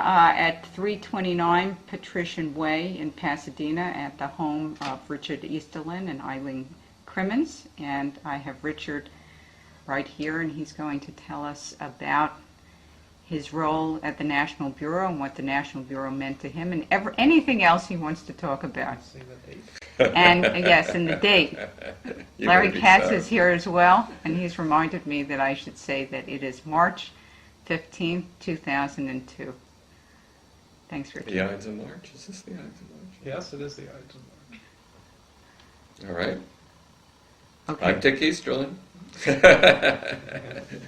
at 329 Patrician Way in Pasadena at the home of Richard Easterlin and Eileen Crimmins. And I have Richard right here, and he's going to tell us about his role at the National Bureau and what the National Bureau meant to him, and anything else he wants to talk about. See the date. And yes, and the date. Larry Katz is here as well, and he's reminded me that I should say that it is March 15th, 2002. Thanks, Richard. The Ides of March? Is this the Ides of March? Yes, it is the Ides of March. All right. Okay. I'm Dick Easterlin.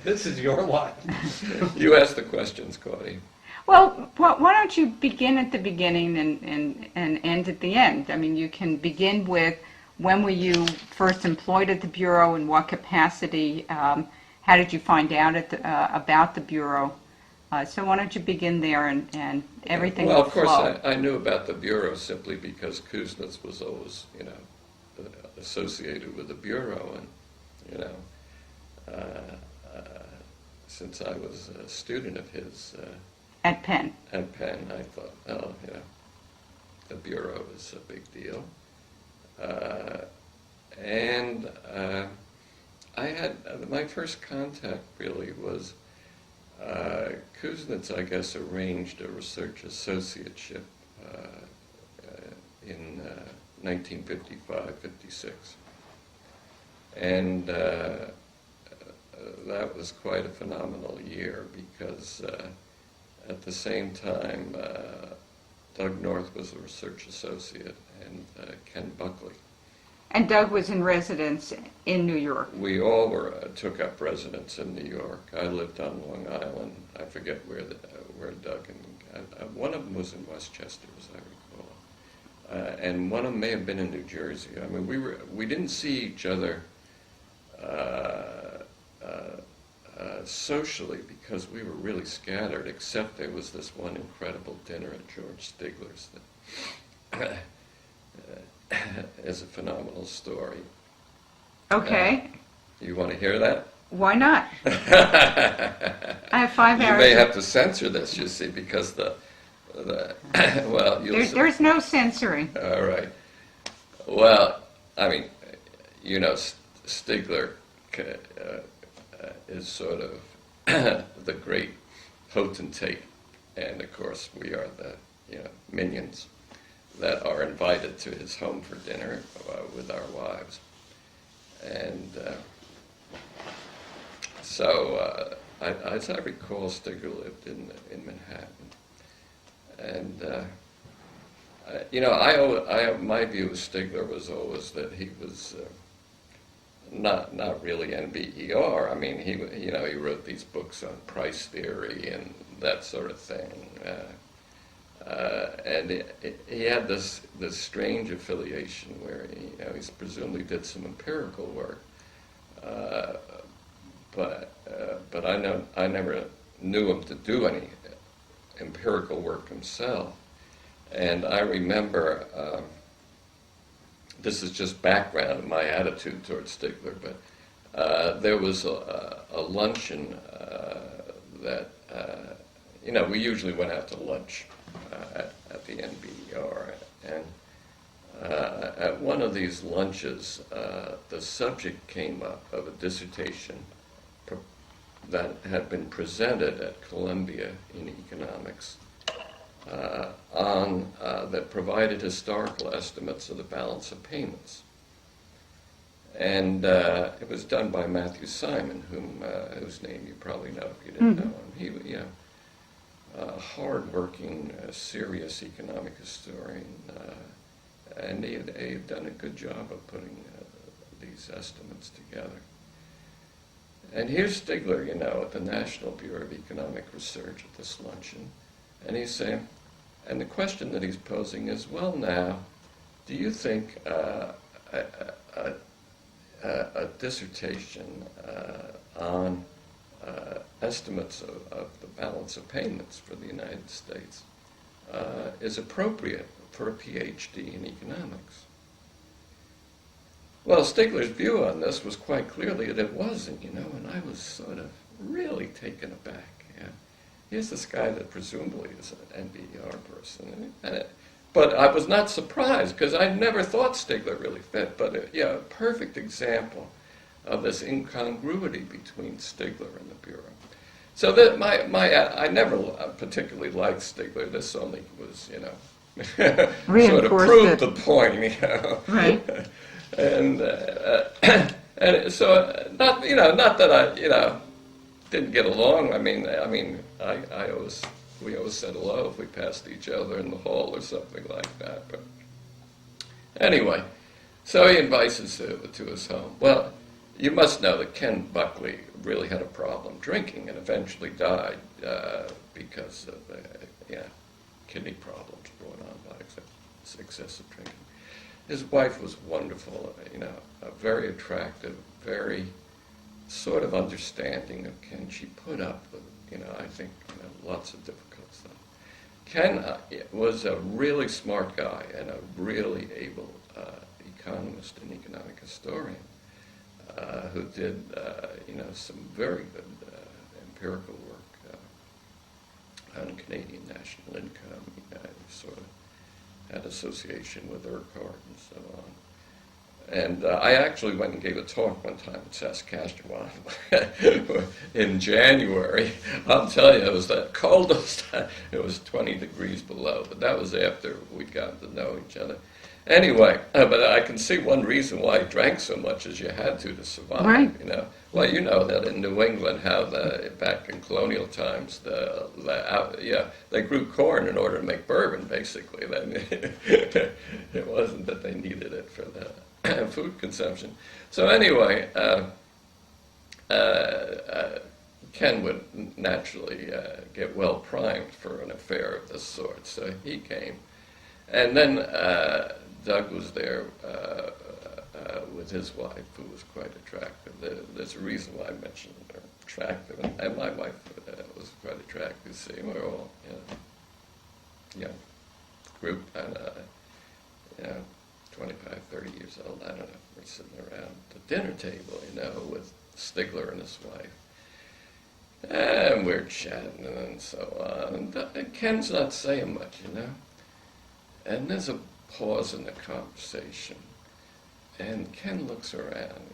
This is your life. You ask the questions, Claudia. Well, why don't you begin at the beginning and end at the end? I mean, you can begin with when were you first employed at the Bureau, in what capacity, how did you find out about the Bureau? So why don't you begin there and everything Well, will of course, flow. I knew about the Bureau simply because Kuznets was always, associated with the Bureau, and, since I was a student of his At Penn. at Penn, I thought, the Bureau is a big deal. And I had, my first contact really was, Kuznets, I guess, arranged a research associateship in 1955-56. And that was quite a phenomenal year because at the same time, Doug North was a research associate, and Ken Buckley. And Doug was in residence in New York. We all took up residence in New York. I lived on Long Island. I forget where Doug and one of them was in Westchester, as I recall, and one of them may have been in New Jersey. I mean, we didn't see each other socially because we were really scattered. Except there was this one incredible dinner at George Stigler's that is a phenomenal story. Okay. You want to hear that? Why not? I have 5 hours. You may have to censor this, you see, because well, There's no censoring. All right. Well, I mean, Stigler is sort of the great potentate, and of course we are the minions that are invited to his home for dinner with our wives. And so, as I recall, Stigler lived in Manhattan. And, my view of Stigler was always that he was not really NBER. I mean, he wrote these books on price theory and that sort of thing. And he had this strange affiliation where he presumably did some empirical work, but I never knew him to do any empirical work himself. And I remember, this is just background of my attitude towards Stigler, but there was a luncheon that we usually went out to lunch at the NBER, and at one of these lunches, the subject came up of a dissertation that had been presented at Columbia in economics that provided historical estimates of the balance of payments. And it was done by Matthew Simon, whose name you probably know if you didn't know him. He, a hard-working, serious economic historian, and he had done a good job of putting these estimates together. And here's Stigler, at the National Bureau of Economic Research at this luncheon, and he's saying, and the question that he's posing is, well, now, do you think a dissertation on estimates of the balance of payments for the United States is appropriate for a PhD in economics? Well, Stigler's view on this was quite clearly that it wasn't, and I was sort of really taken aback. here's this guy that presumably is an NPR person. But I was not surprised, because I never thought Stigler really fit. But a perfect example of this incongruity between Stigler and the Bureau. So that I never particularly liked Stigler. This only was, sort of proved the point, Right. and so not that I didn't get along. I mean, we always said hello if we passed each other in the hall or something like that. But anyway, so he invites us to his home. Well, you must know that Ken Buckley really had a problem drinking and eventually died because of kidney problems brought on by excessive drinking. His wife was wonderful, very attractive, very sort of understanding of Ken. She put up with, I think, lots of difficult stuff. Ken was a really smart guy and a really able economist and economic historian who did, some very good empirical work on Canadian national income. He sort of had association with Urquhart and so on. And I actually went and gave a talk one time in Saskatchewan in January. I'll tell you, it was the coldest. It was 20 degrees below, but that was after we'd gotten to know each other. Anyway, but I can see one reason why he drank so much is you had to survive. Right. Well, you know that in New England, how back in colonial times, they grew corn in order to make bourbon. Basically, it wasn't that they needed it for the food consumption. So anyway, Ken would naturally get well primed for an affair of this sort. So he came, and then Doug was there with his wife, who was quite attractive. There's a reason why I mentioned her attractive, and my wife was quite attractive. See, we were all, young group, and 25, 30 years old. I don't know. We're sitting around the dinner table, with Stigler and his wife, and we're chatting and so on. And Ken's not saying much, And there's a pause in the conversation. And Ken looks around,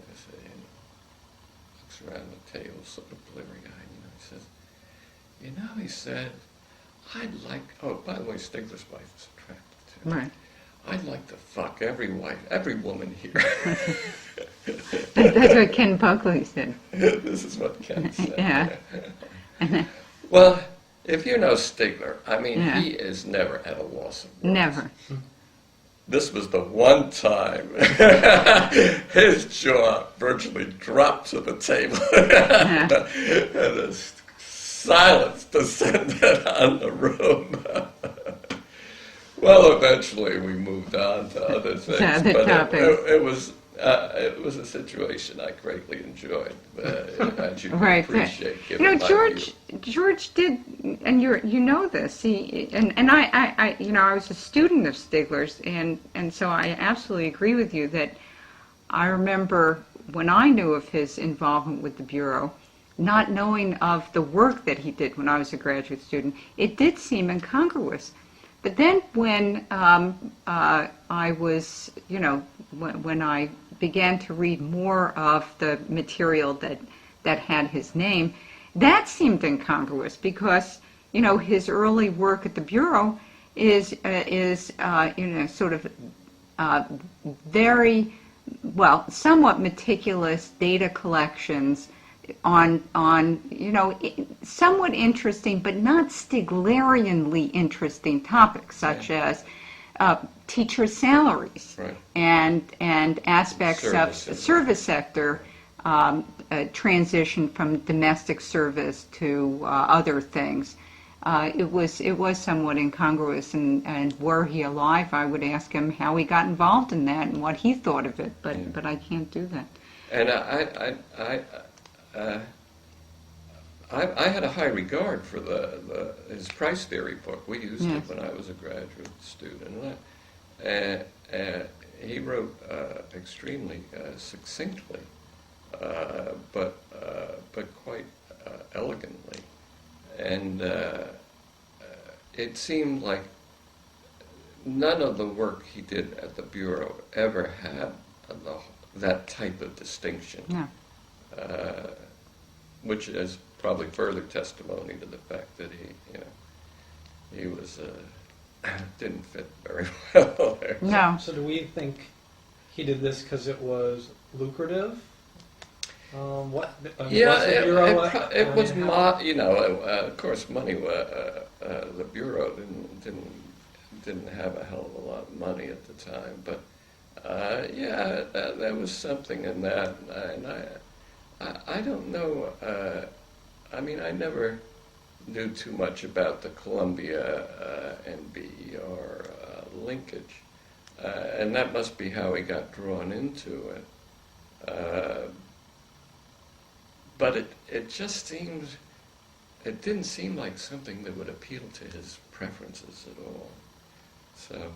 looks around the table, sort of bleary-eyed, he says, he said, by the way, Stigler's wife is attractive too. Right. I'd like to fuck every woman here. That's what Ken Buckley said. This is what Ken said. Yeah. Well, if you know Stigler, he is never at a loss of words. Never. This was the one time his jaw virtually dropped to the table. And a silence descended on the room. Well, eventually we moved on to other things, but it was a situation I greatly enjoyed, as you can appreciate. George did, and you know this. I was a student of Stigler's, and so I absolutely agree with you that I remember when I knew of his involvement with the Bureau, not knowing of the work that he did when I was a graduate student, it did seem incongruous. But then when I was, when I began to read more of the material that had his name, that seemed incongruous because, his early work at the Bureau is sort of very, somewhat meticulous data collections on somewhat interesting but not Stiglerianly interesting topics such as teacher salaries and aspects of the service sector, transition from domestic service to other things. It was somewhat incongruous, and were he alive, I would ask him how he got involved in that and what he thought of it, but I can't do that. And I had a high regard for his price theory book. We used it when I was a graduate student. He wrote extremely succinctly, but quite elegantly. and it seemed like none of the work he did at the Bureau ever had that type of distinction, No. which is probably further testimony to the fact that he was didn't fit very well there. No. So do we think he did this because it was lucrative? What? Yeah, was the Bureau, it was, how- of course, money. The Bureau didn't have a hell of a lot of money at the time, but yeah, there was something in that, and I don't know. I mean, I never knew too much about the Columbia NB or linkage, and that must be how he got drawn into it. But it just seemed, it didn't seem like something that would appeal to his preferences at all. So,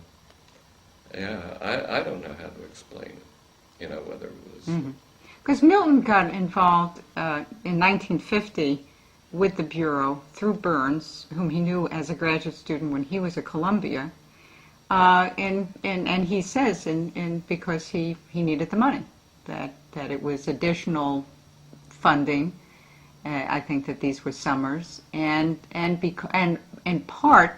yeah, I don't know how to explain it, whether it was... Because Milton got involved in 1950 with the Bureau through Burns, whom he knew as a graduate student when he was at Columbia. And he says, because he needed the money, that it was additional funding. I think that these were summers, and in part,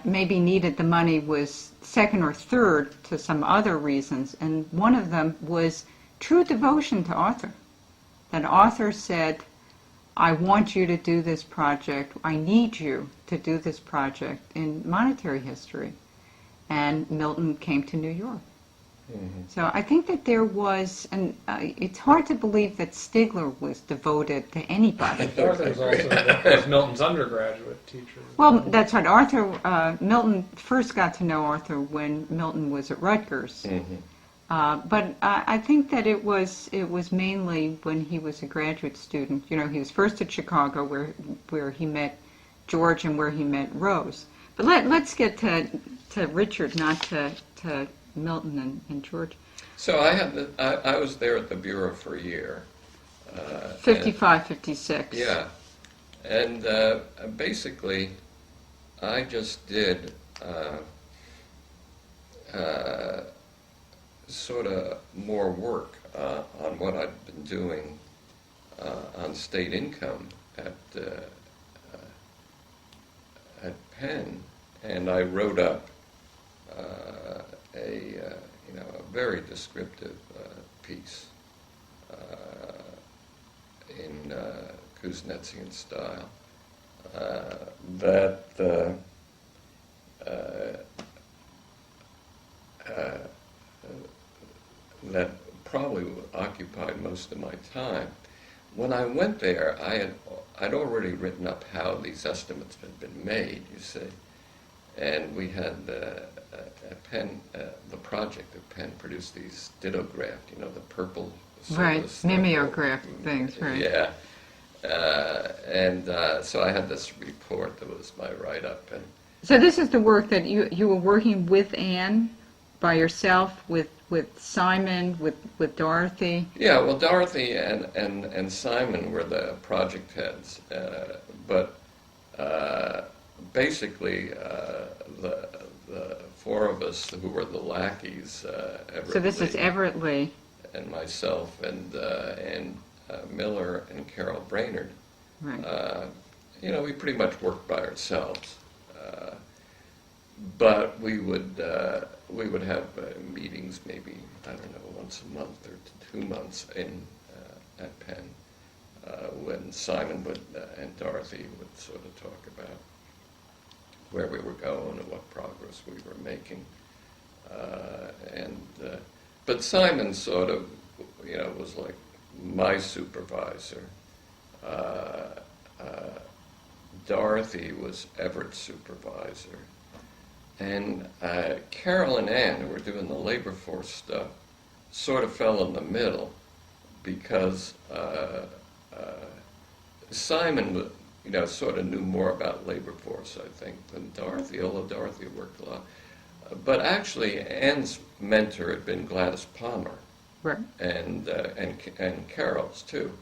maybe needed the money was second or third to some other reasons, and one of them was true devotion to Arthur. That Arthur said, I want you to do this project, I need you to do this project in monetary history. And Milton came to New York. Mm-hmm. So I think that there was, and it's hard to believe that Stigler was devoted to anybody. Arthur was also was Milton's undergraduate teacher. Well, that's right. Milton first got to know Arthur when Milton was at Rutgers. Mm-hmm. But I think that it was mainly when he was a graduate student. He was first at Chicago where he met George and where he met Rose. But let's get to Richard, not to Milton and George. So I was there at the Bureau for a year. 55, 56. Yeah, and basically, I just did sort of more work on what I'd been doing on state income at Penn, and I wrote up a very descriptive piece in Kuznetsyan style that probably occupied most of my time. When I went there, I'd already written up how these estimates had been made, you see, and we had at Penn, the project at Penn produced these dittographed, the purple. Right, mimeograph things, right. Yeah, and so I had this report that was my write-up, and So this is the work that you were working with Anne, by yourself, with Simon, with Dorothy. yeah, well, Dorothy and Simon were the project heads, but basically the four of us who were the lackeys, Everett So this is Lee Everett Lee. and myself and Miller and Carol Brainerd. Right. We pretty much worked by ourselves, but we would have meetings maybe, I don't know, once a month or 2 months at Penn, when Simon and Dorothy would sort of talk about where we were going and what progress we were making, but Simon sort of, was like my supervisor. Dorothy was Everett's supervisor. And Carol and Ann, who were doing the labor force stuff, sort of fell in the middle because Simon, sort of knew more about labor force, I think, than Dorothy, although Dorothy worked a lot. But actually, Ann's mentor had been Gladys Palmer, Right. and Carol's too.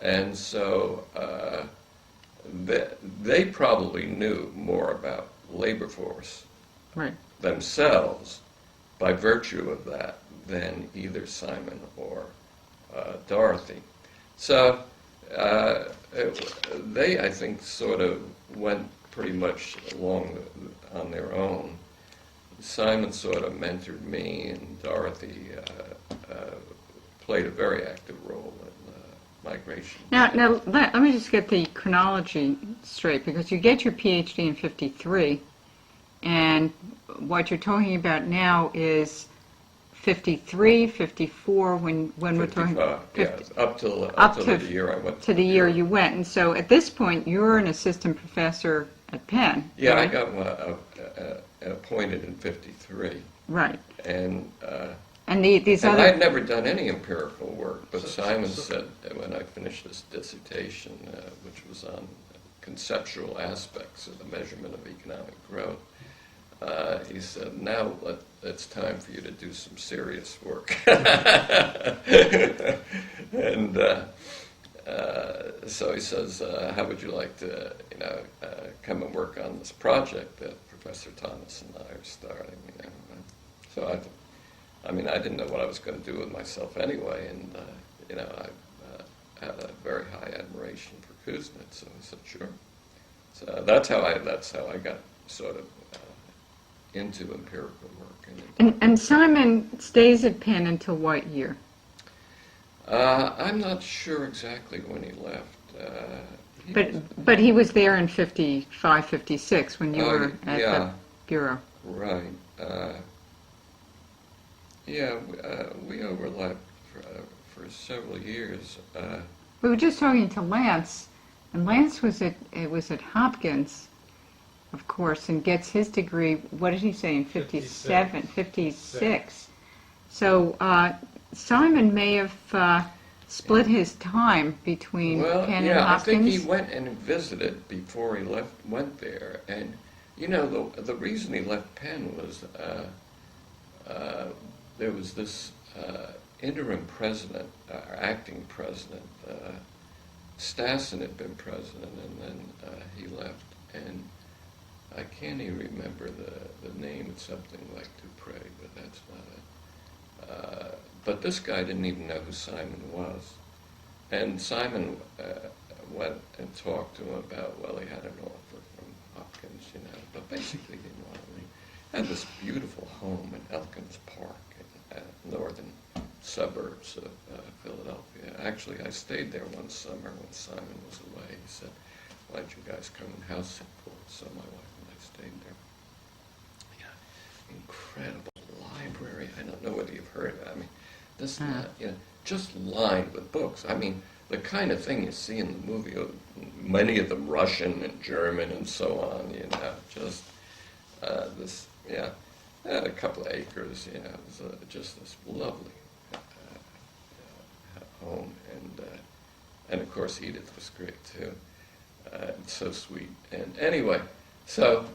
And so they probably knew more about labor force Right. themselves by virtue of that than either Simon or Dorothy. So they, I think, sort of went pretty much along on their own. Simon sort of mentored me, and Dorothy played a very active role in migration. Now let me just get the chronology straight, because you get your PhD in 53, and what you're talking about now is 53, 54, when we're talking 55, 50, yeah, up till to the year I went to the year you went. And so at this point, you're an assistant professor at Penn. Yeah, right? I got appointed in 53, Right. and These and other... I had never done any empirical work, but Simon So- said that when I finished this dissertation, which was on conceptual aspects of the measurement of economic growth, he said, now it's time for you to do some serious work. And so he says, how would you like to, come and work on this project that Professor Thomas and I are starting? So I didn't know what I was going to do with myself anyway, and I had a very high admiration for Kuznets, so I said, sure. So that's how I got sort of into empirical work. And Simon stays at Penn until what year? I'm not sure exactly when he left. But he was there in 55, 56 when you Oh, were at yeah. the Bureau. Right. We overlapped for several years. We were just talking to Lance, and Lance was at Hopkins, of course, and gets his degree, what did he say, in 57, 56. So Simon may have split his time between Penn and I Hopkins. think he went and visited before he went there. And, the reason he left Penn was there was this interim president, acting president. Stassen had been president, and then he left. And I can't even remember the name. It's something like Dupre, but that's not it. But this guy didn't even know who Simon was. And Simon went and talked to him about, well, he had an offer from Hopkins, but basically he didn't want to leave. He had this beautiful home in Elkins Park in northern suburbs of Philadelphia. Actually, I stayed there one summer when Simon was away. He said, why don't you guys come and house sit for us? So my wife and I stayed there. Yeah, incredible library. I don't know whether you've heard of it. This just lined with books. The kind of thing you see in the movie, many of them Russian and German and so on, just this, a couple of acres, it was just this lovely home. And of course Edith was great too. So sweet. And anyway, so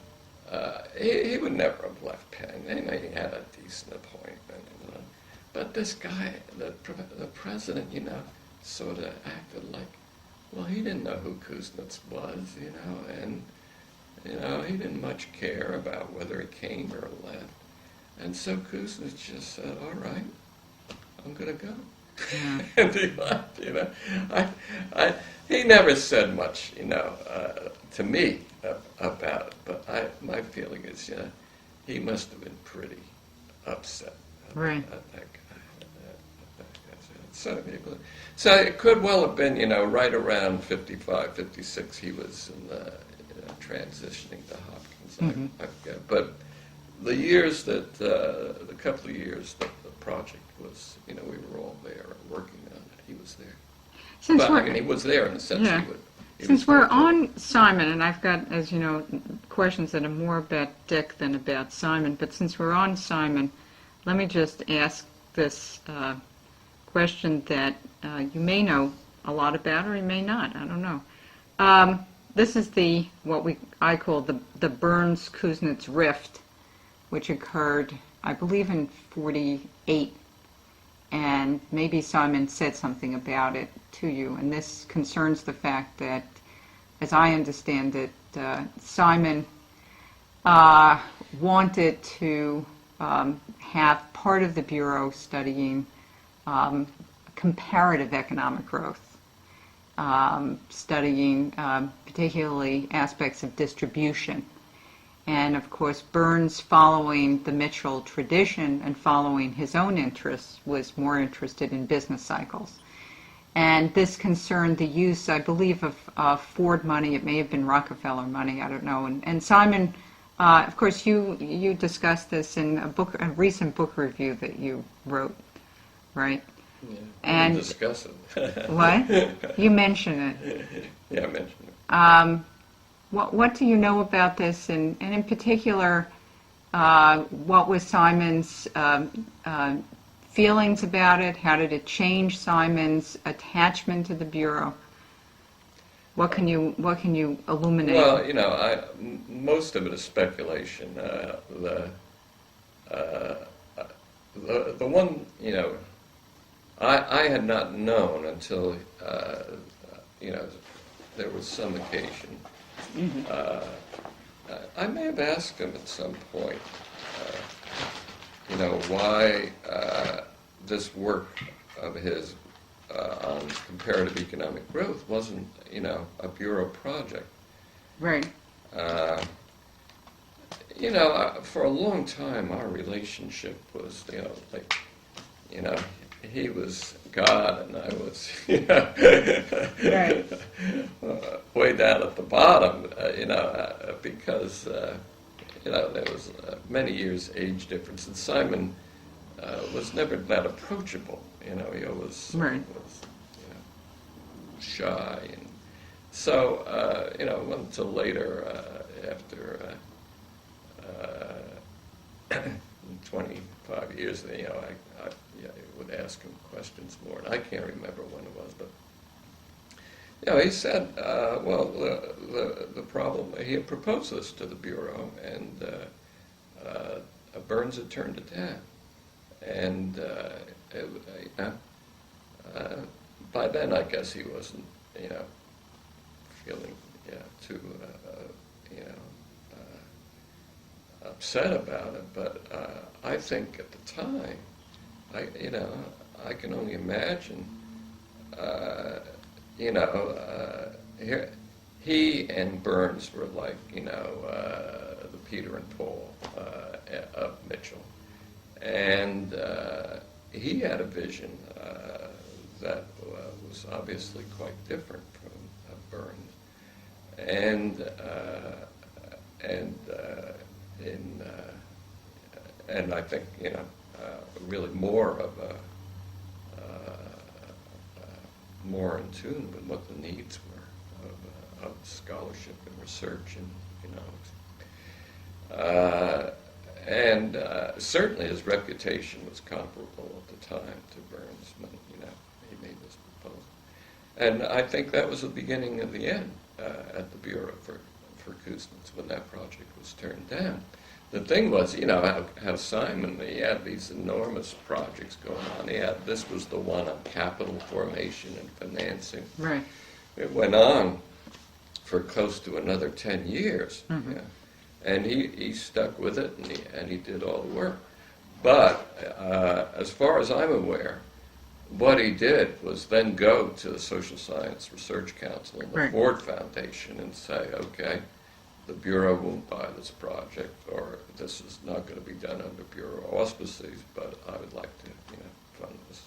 he would never have left Penn. He had a decent appointment. But this guy, the president, sort of acted like, well, he didn't know who Kuznets was, and, he didn't much care about whether he came or left. And so Kuznets just said, all right, I'm going to go. Yeah. And he left, he never said much, to me about it, but my feeling is, he must have been pretty upset Right. at that guy. So it could well have been, right around 55, 56, he was in the, transitioning to Hopkins. Mm-hmm. I forget. But the years the couple of years that the project was, we were all there working on it. He was there. Since But, we're, he was there in the sense Yeah. he since was we're working. on Simon, and I've got, as you know, questions that are more about Dick than about Simon, but since we're on Simon, let me just ask this question that you may know a lot about, or you may not. I don't know. This is what I call the Burns-Kuznets rift, which occurred, I believe, in 48, and maybe Simon said something about it to you. And this concerns the fact that as I understand it, Simon wanted to have part of the Bureau studying comparative economic growth, studying particularly aspects of distribution. And of course, Burns, following the Mitchell tradition and following his own interests, was more interested in business cycles. And this concerned the use, I believe, of Ford money. It may have been Rockefeller money, I don't know. And Simon, of course, you discussed this in a recent book review that you wrote, right? Yeah, And we discuss it. what? You mention it. Yeah, I mentioned it. What do you know about this, and in particular, what was Simon's feelings about it? How did it change Simon's attachment to the Bureau? What can you illuminate? Well, most of it is speculation. The one, I had not known until, there was some occasion. I may have asked him at some point, why this work of his on comparative economic growth wasn't, a Bureau project. Right. For a long time, our relationship was, he was God and I was, Right. way down at the bottom, because, there was many years age difference. And Simon was never that approachable. He always Right. was, shy. And so, until later, after 25 years, I would ask him questions more, and I can't remember when it was, but he said, the problem, he had proposed this to the Bureau, and Burns had turned it down, and by then I guess he wasn't, feeling too, upset about it, but I think at the time, I can only imagine, he and Burns were like, the Peter and Paul of Mitchell. And he had a vision that was obviously quite different from Burns. And I think, really more of more in tune with what the needs were of scholarship and research in economics. And certainly his reputation was comparable at the time to Burns when, he made this proposal. And I think that was the beginning of the end at the Bureau for Kuznets when that project was turned down. The thing was, how Simon, he had these enormous projects going on. This was the one on capital formation and financing. Right. It went on for close to another 10 years. Mm-hmm. Yeah. And he stuck with it, and he did all the work. But as far as I'm aware, what he did was then go to the Social Science Research Council and the Right. Ford Foundation and say, okay, the Bureau won't buy this project, or this is not going to be done under Bureau auspices, but I would like to, fund this.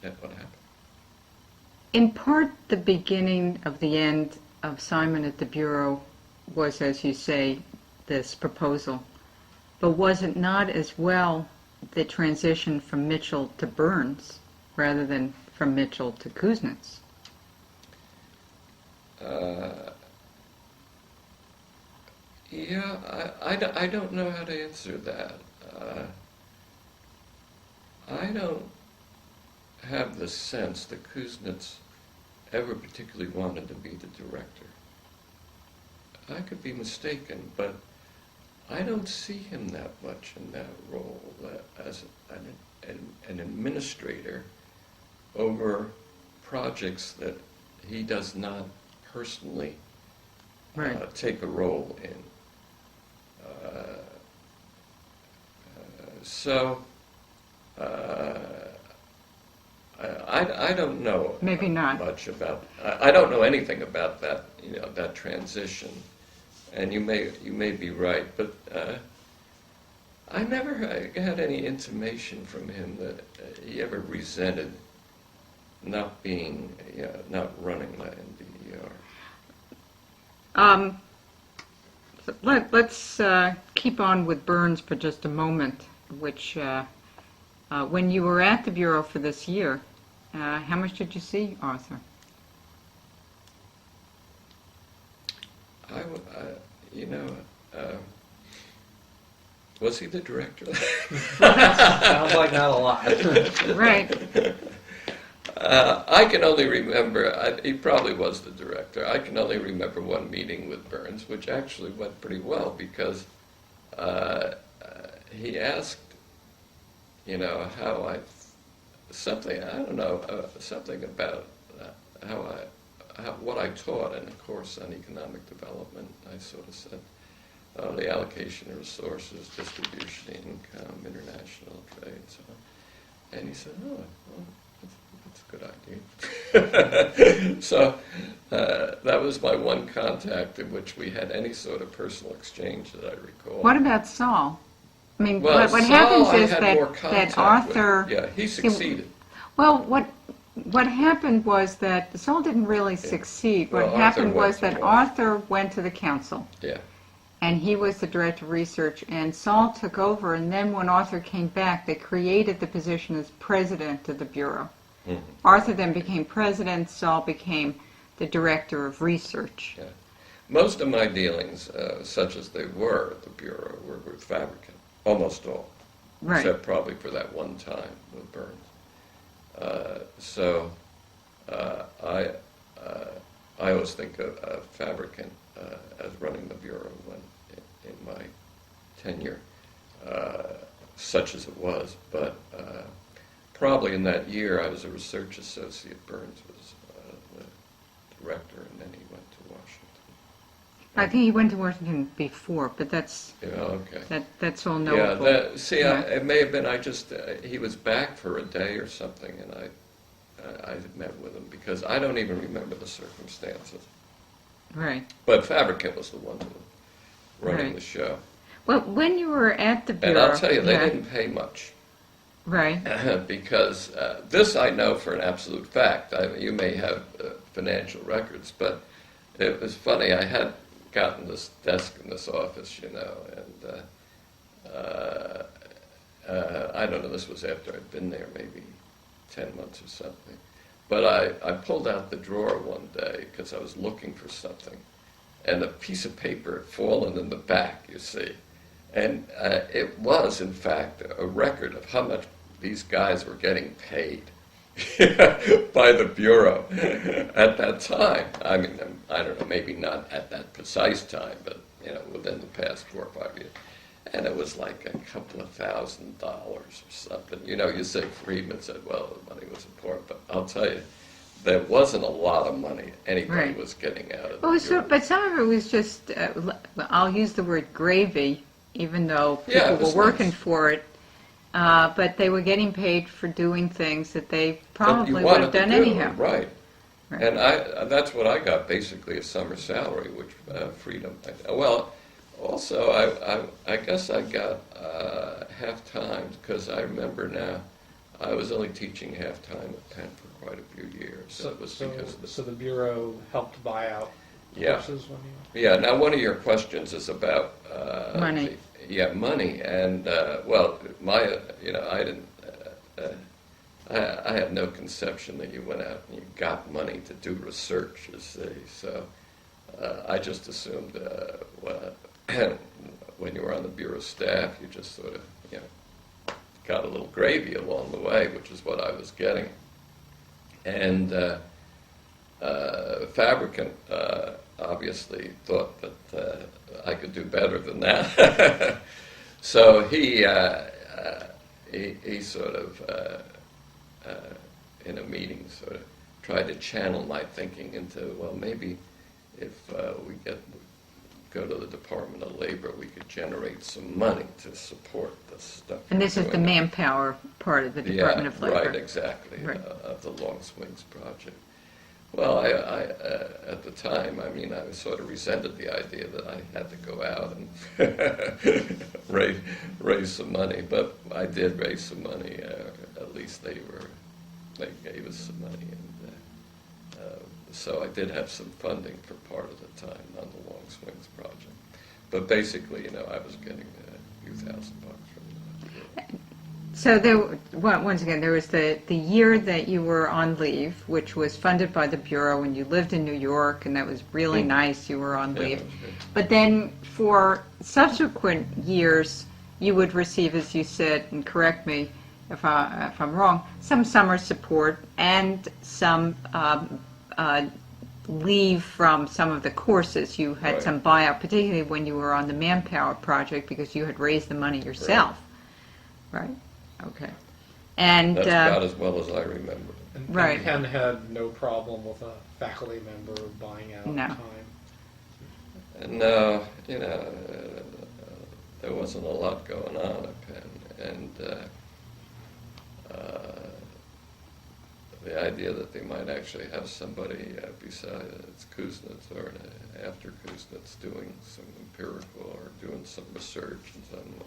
That's what happened. In part, the beginning of the end of Simon at the Bureau was, as you say, this proposal. But was it not as well the transition from Mitchell to Burns rather than from Mitchell to Kuznets? I don't know how to answer that. I don't have the sense that Kuznets ever particularly wanted to be the director. I could be mistaken, but I don't see him that much in that role as an administrator over projects that he does not personally Right. take a role in. So I don't know Maybe not. much about. I don't know anything about that. That transition, and you may be right, but I never had any intimation from him that he ever resented not being, not running the NDER. Let's keep on with Burns for just a moment, which when you were at the Bureau for this year, how much did you see Arthur? Was he the director? Sounds like not a lot. Right. I can only remember, he probably was the director. I can only remember one meeting with Burns, which actually went pretty well because he asked, how something about what I taught in a course on economic development. I sort of said, the allocation of resources, distribution, income, international trade, so on. And he said, oh, well, that's a good idea. So that was my one contact in which we had any sort of personal exchange that I recall. What about Saul? I mean, Well, what Saul, happens I is had that, more contact Arthur... with. Yeah, he succeeded. Well, what happened was that Saul didn't really succeed. Well, What Arthur happened went was to that Washington. Arthur went to the council, Yeah. and he was the director of research, and Saul took over, and then when Arthur came back, they created the position as president of the Bureau. Mhm. Arthur then became president, Saul became the director of research. Yeah. Most of my dealings, such as they were at the Bureau, were with Fabricant. Almost all. Right. Except probably for that one time with Burns. So I always think of Fabricant as running the Bureau when in my tenure, such as it was. But probably in that year I was a research associate. Burns was the director, and then he went to Washington. I think he went to Washington before, but that's Yeah, okay. that's all Yeah, knowable. it may have been, he was back for a day or something, and I met with him, because I don't even remember the circumstances. Right. But Fabricant was the one who was running Right. the show. Well, when you were at the Bureau... And I'll tell you, they yeah, didn't pay much. Right. Because this I know for an absolute fact. You may have financial records, but it was funny. I had gotten this desk in this office, and I don't know, this was after I'd been there maybe 10 months or something. But I pulled out the drawer one day because I was looking for something, and a piece of paper had fallen in the back, you see. And it was, in fact, a record of how much these guys were getting paid by the Bureau at that time. I mean, I don't know, maybe not at that precise time, but, within the past 4 or 5 years. And it was like a couple of $1,000 or something. You say Friedman said, well, the money was important, but I'll tell you, there wasn't a lot of money anybody Right. was getting out of the Well, Bureau. but some of it was just, I'll use the word gravy, even though Yeah, people it were was working nice. for it. But they were getting paid for doing things that they That you probably would wanted have to done do, anyhow. Right. Right. And that's what I got, basically, a summer salary, which Freedom. Well, also, I guess I got half-time, because I remember now, I was only teaching half-time at Penn for quite a few years. So, It was because of the, so the Bureau helped buy out Yeah. courses when you... Yeah, now one of your questions is about Money. Money, and well, my I didn't. I had no conception that you went out and you got money to do research, you see. So I just assumed when you were on the Bureau staff, you just sort of got a little gravy along the way, which is what I was getting. And Fabricant obviously thought that I could do better than that. So he sort of, in a meeting, sort of tried to channel my thinking into, well, maybe we go to the Department of Labor, we could generate some money to support this stuff. And this is the doing. manpower part of the Department of Labor. Right, exactly, Right. Of the Long Swings project. Well, I at the time, I mean, I sort of resented the idea that I had to go out and raise some money, but I did raise some money. At least they gave us some money, and so I did have some funding for part of the time on the Long Swings project. But basically, I was getting a few $1,000 from that. So once again, there was the year that you were on leave, which was funded by the Bureau, and you lived in New York, and that was really nice. You were on Yeah, leave. that was good. But then for subsequent years, you would receive, as you said, and correct me if I'm wrong, some summer support and some leave from some of the courses. You had Right. some buyout, particularly when you were on the Manpower project, because you had raised the money yourself. Right? Okay. And That's about as well as I remember. And Right. Ken had no problem with a faculty member buying out No. time. And there wasn't a lot going on at Penn, and the idea that they might actually have somebody besides Kuznets or after Kuznets doing some empirical or doing some research and something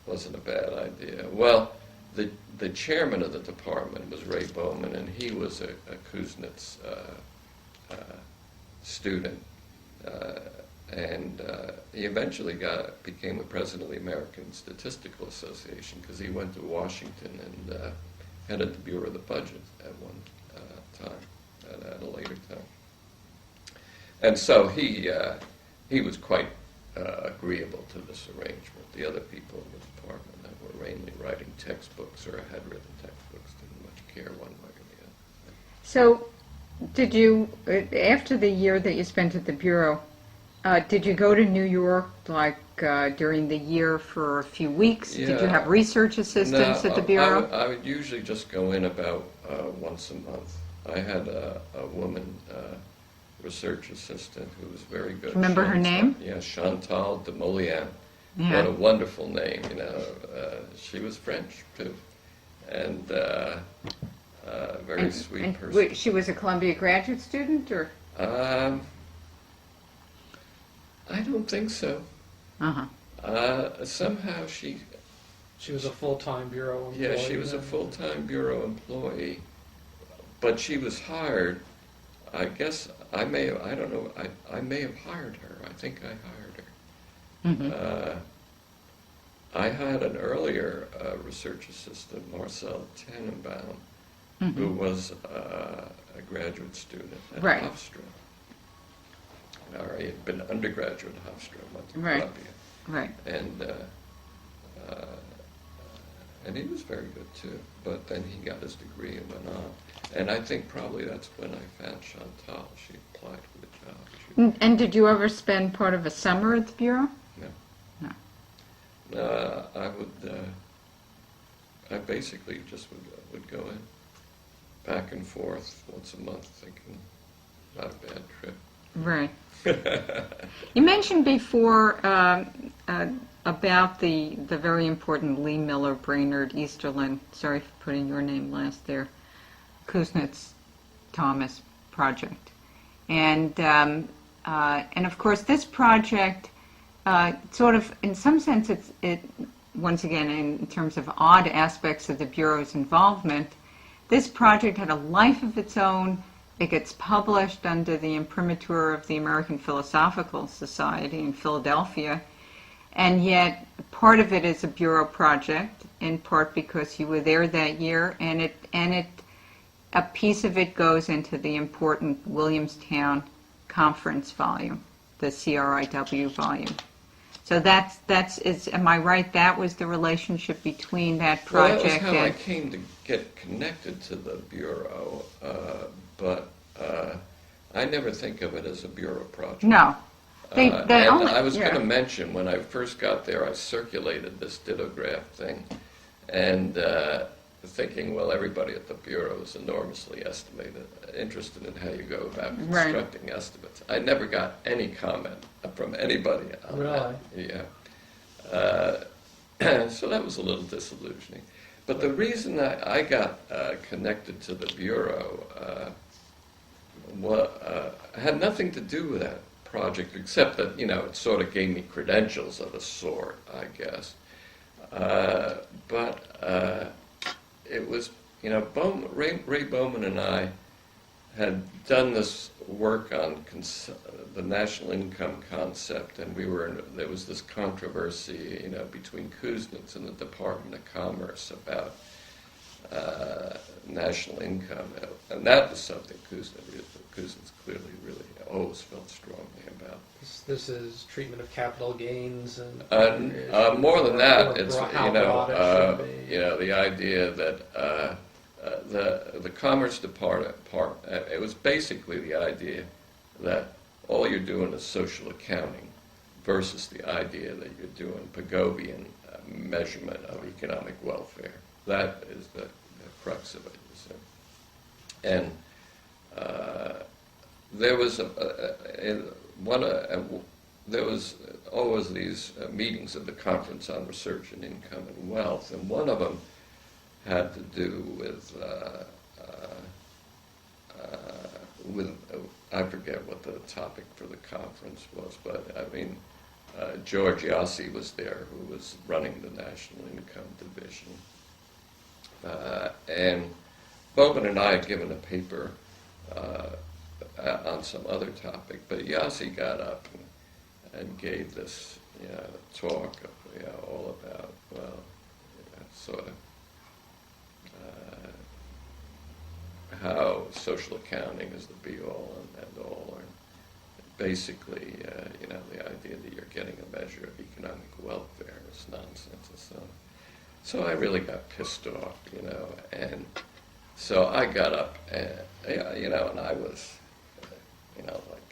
wasn't a bad idea. Well, the chairman of the department was Ray Bowman, and he was a Kuznets student. And he eventually became the president of the American Statistical Association because he went to Washington and headed the Bureau of the Budget at one time, at a later time. And so he was quite agreeable to this arrangement. The other people in the department that were mainly writing textbooks or had written textbooks didn't much care one way or the other. so, did you, after the year that you spent at the Bureau, did you go to New York, like, during the year for a few weeks? Did you Yeah. have research assistants at the Bureau? I would usually just go in about once a month. I had a woman research assistant who was very good. Remember her name? Yeah, Chantal de Molian. Yeah. What a wonderful name, She was French, too. And very sweet And person. she was a Columbia graduate student, or? I don't think so. Uh-huh. Somehow she She was a full-time bureau employee. Yeah, she was a then? full-time bureau employee, but she was hired. I guess I may have, I don't know, I may have hired her. I think I hired her. Mhm. I had an earlier research assistant, Marcel Tannenbaum, who Mhm. was a graduate student at Right. Hofstra. Or he had been undergraduate at Hofstra, went to Right. Columbia. Right. And he was very good too. But then he got his degree and went on. And I think probably that's when I found Chantal. She applied for the job. And did you ever spend part of a summer at the Bureau? No. I basically just would go in, back and forth once a month, thinking not a bad trip. Right. You mentioned before about the very important Lee Miller Brainerd Easterlin, sorry for putting your name last there, Kuznets Thomas project. And of course this project sort of, in some sense, it once again, in terms of odd aspects of the Bureau's involvement, this project had a life of its own. It gets published under the imprimatur of the American Philosophical Society in Philadelphia, and yet part of it is a Bureau project, in part because you were there that year, and a piece of it goes into the important Williamstown Conference volume, the CRIW volume. So am I right? That was the relationship between that project Well, that was how I and... came to get connected to the Bureau, but I never think of it as a Bureau project. No. And I was going to mention, when I first got there, I circulated this dittograph thing, and thinking, well, everybody at the Bureau is enormously interested in how you go about Right. constructing estimates. I never got any comment from anybody on that. Yeah. So that was a little disillusioning. But the reason I got connected to the Bureau had nothing to do with that project, except that, it sort of gave me credentials of a sort, I guess. But it was, Ray Bowman and I had done this work on the national income concept, and there was this controversy, between Kuznets and the Department of Commerce about national income, and that was something Kuznets clearly really always felt strongly about. This is treatment of capital gains and more than that, it's how broad it should be. the idea that the Commerce Department, it was basically the idea that all you're doing is social accounting versus the idea that you're doing Pigovian measurement of economic welfare. That is the crux of it. And there was there was always these meetings of the Conference on Research and Income and Wealth, and one of them had to do with I forget what the topic for the conference was, but George Yossi was there, who was running the National Income Division, and Bowman and I had given a paper on some other topic, but Yossi got up and gave this talk of, all about, sort of how social accounting is the be-all and end-all, and basically, the idea that you're getting a measure of economic welfare is nonsense and so on. So I really got pissed off, and so I got up, and, and I was, like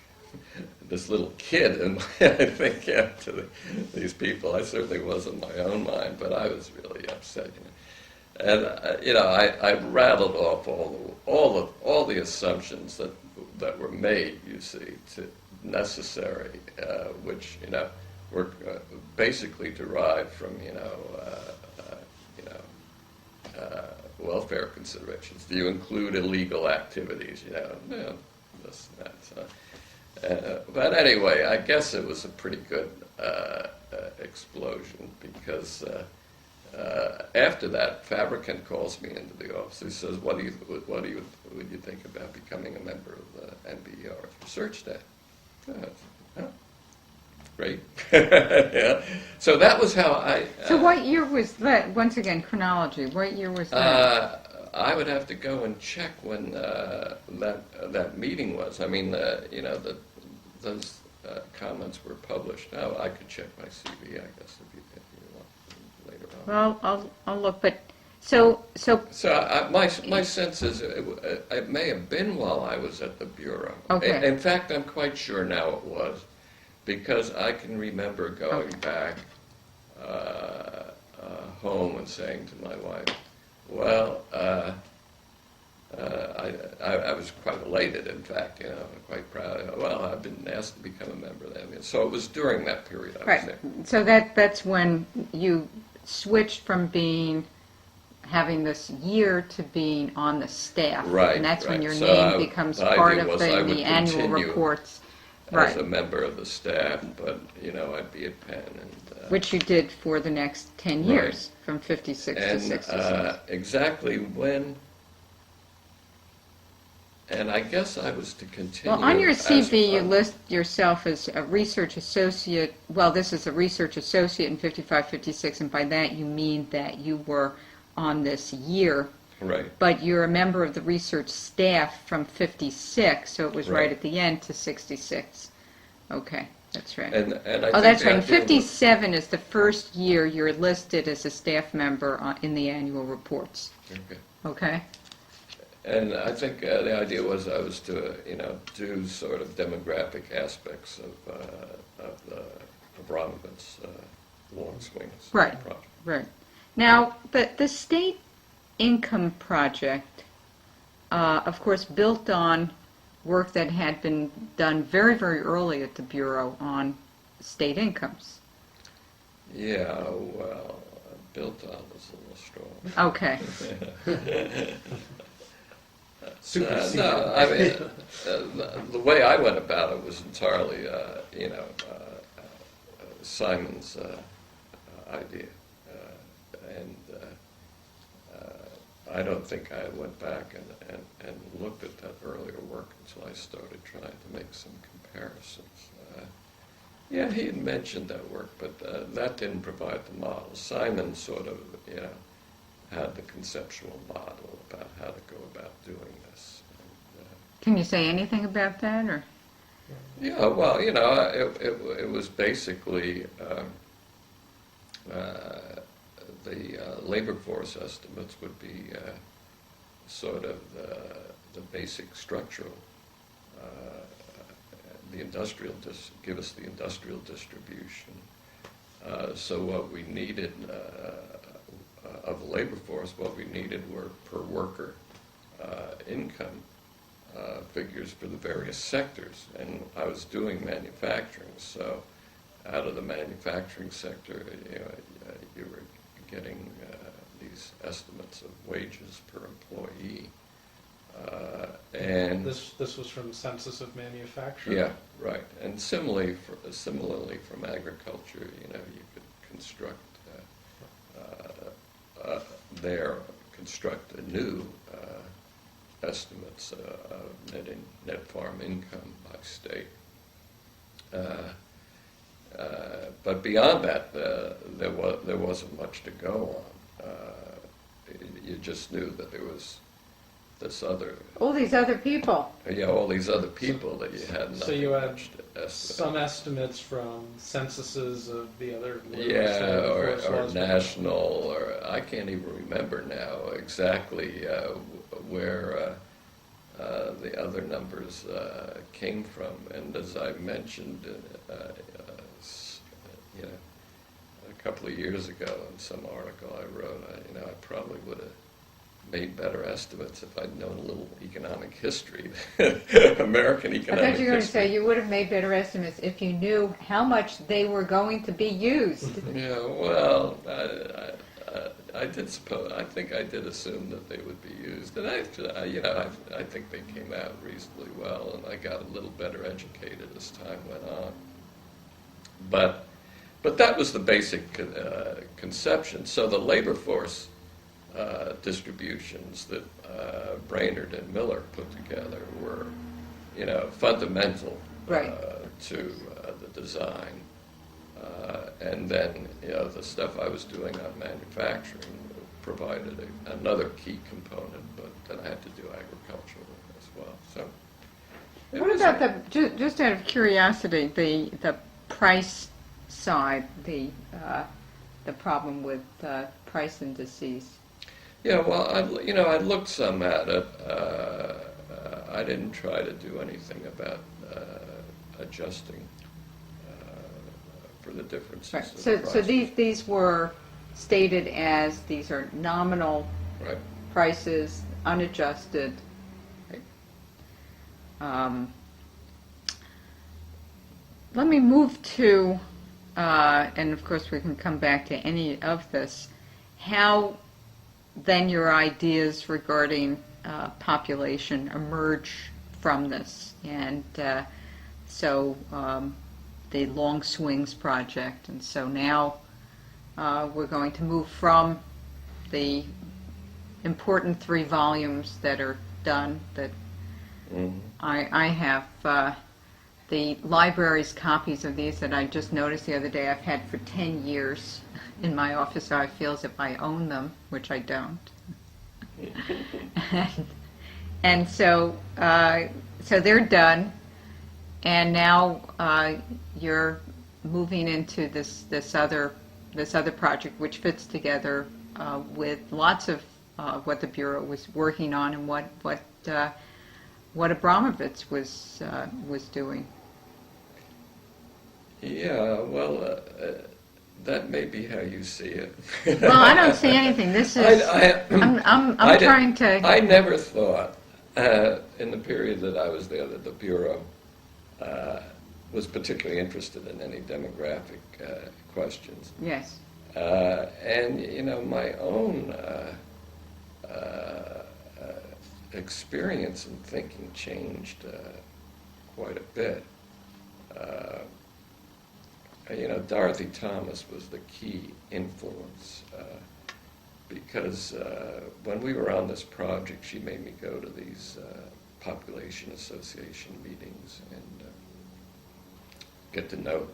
this little kid, and I think to these people, I certainly was in my own mind, but I was really upset, And I rattled off all the assumptions that were made, you see, necessary, which were basically derived from welfare considerations. Do you include illegal activities? This and that. So, but anyway, I guess it was a pretty good explosion because. After that, Fabricant calls me into the office. He says, "Would you think about becoming a member of the NBER's research staff?" Great. Yeah. So that was how I. So what year was that? Once again, chronology. What year was that? I would have to go and check when that meeting was. I mean, those comments were published. Now I could check my CV, I guess, if you want later on. Well, I'll look, but so. My sense is it may have been while I was at the Bureau. Okay. In fact, I'm quite sure now it was, because I can remember going back home and saying to my wife, well, I was quite elated, in fact, quite proud. Well, I've been asked to become a member of that. So it was during that period I was there. So that's when you switched from having this year to being on the staff. Right. And that's when your So name becomes part of the annual continue reports. As a member of the staff, but, I'd be at Penn. Which you did for the next 10 years, from 56 to 66. Exactly when, and I guess I was to continue. Well, on your CV, you list yourself as a research associate. Well, this is a research associate in 55, 56, and by that you mean that you were on this year. Right. But you're a member of the research staff from 56, so it was right at the end to 66. Okay, that's right. And I Oh, that's right. And 57 is the first year you're listed as a staff member in the annual reports. Okay. Okay? And I think the idea was I was to, do sort of demographic aspects of Abramovitz's long swings Right. project. Right. Now, the state income project, of course, built on work that had been done very, very early at the Bureau on state incomes. Yeah, well, built on is a little strong. Okay. Superseded. No, I mean, the way I went about it was entirely, Simon's idea. And I don't think I went back and looked at that earlier work until I started trying to make some comparisons. Yeah, he had mentioned that work, but that didn't provide the model. Simon sort of, had the conceptual model about how to go about doing this. And, Can you say anything about that, or? yeah, well, it was basically the labor force estimates would be sort of the basic structural, give us the industrial distribution. So what we needed of the labor force, what we needed were per worker income figures for the various sectors. And I was doing manufacturing, so out of the manufacturing sector, you were getting these estimates of wages per employee. And This was from Census of Manufacturing. yeah, right. And similarly from agriculture, you could construct construct a new estimates of net farm income by state. But beyond that, there wasn't much to go on. You just knew that there was this other, All these other people. all these other people that you had So nothing you had much to estimate. some estimates from censuses of the other. Yeah, or laws. national, or I can't even remember now exactly where the other numbers came from. And as I mentioned, a couple of years ago in some article I wrote, I probably would have made better estimates if I'd known a little economic history, American I economic thought you were going to history. say you would have made better estimates if you knew how much they were going to be used. Yeah, well, I did suppose. I think I did assume that they would be used, and I think they came out reasonably well, and I got a little better educated as time went on. But that was the basic conception. So the labor force distributions that Brainerd and Miller put together were, fundamental Right. to the design. And then, the stuff I was doing on manufacturing provided another key component, but then I had to do agricultural as well. So, it What was about just out of curiosity, the price side, the problem with price indices? Yeah, well, I looked some at it. I didn't try to do anything about adjusting for the differences. Right. of So prices. these were stated as these are nominal Right. prices, unadjusted. Let me move to, and of course we can come back to any of this, how then your ideas regarding population emerge from this. And so the Long Swings Project. And so now we're going to move from the important 3 volumes that are done that Mhm. I have the library's copies of these that I just noticed the other day I've had for 10 years in my office, so I feel as if I own them, which I don't. and so they're done, and now you're moving into this other project, which fits together with lots of what the Bureau was working on and what Abramovitz was doing. Yeah, well, that may be how you see it. Well, I don't see anything. This is, I'm I did- trying to, I never thought, in the period that I was there, that the Bureau was particularly interested in any demographic questions. yes. And, you know, my own experience and thinking changed quite a bit. You know, Dorothy Thomas was the key influence because when we were on this project, she made me go to these population association meetings and get to know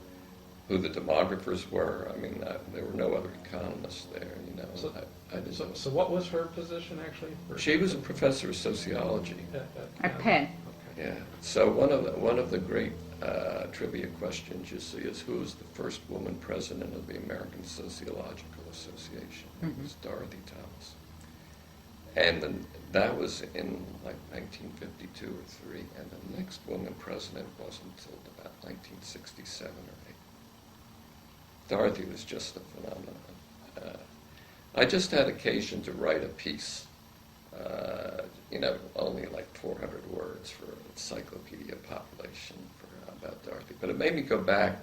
who the demographers were. I mean, there were no other economists there, you know. So- I didn't know. So what was her position actually? She was a professor of sociology. At Penn. Okay. Yeah. So one of the great trivia questions you see is who was the first woman president of the American Sociological Association? It was Dorothy Thomas. And then that was in like 1952 or 3, and the next woman president wasn't until about 1967 or 8. Dorothy was just a phenomenon. I just had occasion to write a piece, you know, only like 400 words for Encyclopedia Population about Dorothy. But it made me go back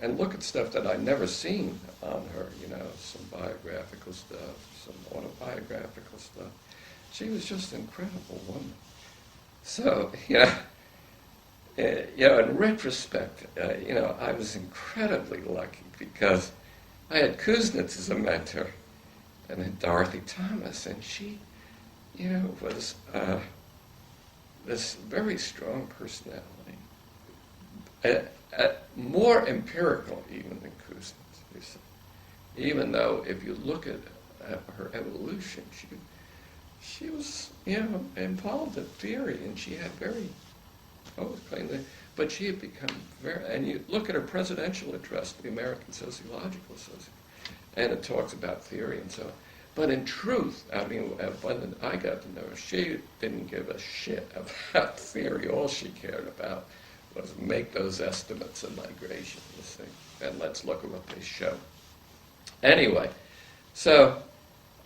and look at stuff that I'd never seen on her, you know, some biographical stuff, some autobiographical stuff. She was just an incredible woman. So, yeah, you know, in retrospect, you know, I was incredibly lucky because I had Kuznets as a mentor and then Dorothy Thomas, and she, you know, was this very strong personality, more empirical even than Kuznets, you see. Even though if you look at her evolution, she was, you know, involved in theory, and she had very, but she had become very, and you look at her presidential address to the American Sociological Association, and it talks about theory and so on. But in truth, I mean, when I got to know her, she didn't give a shit about theory. All she cared about was make those estimates of migration, you see, and let's look at what they show. Anyway, so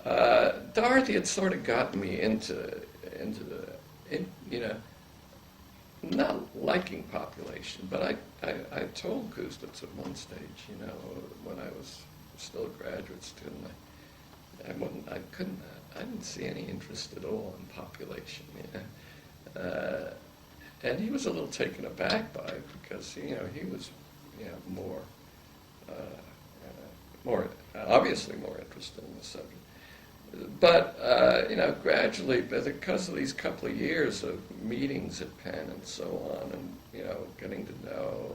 Dorothy had sort of gotten me into you know, not liking population, but I told Kuznets at one stage, you know, when I was still a graduate student, I didn't see any interest at all in population, you know. And he was a little taken aback by it because, you know, he was, you know, more obviously more interested in the subject. But, you know, gradually, because of these couple of years of meetings at Penn and so on, and, you know, getting to know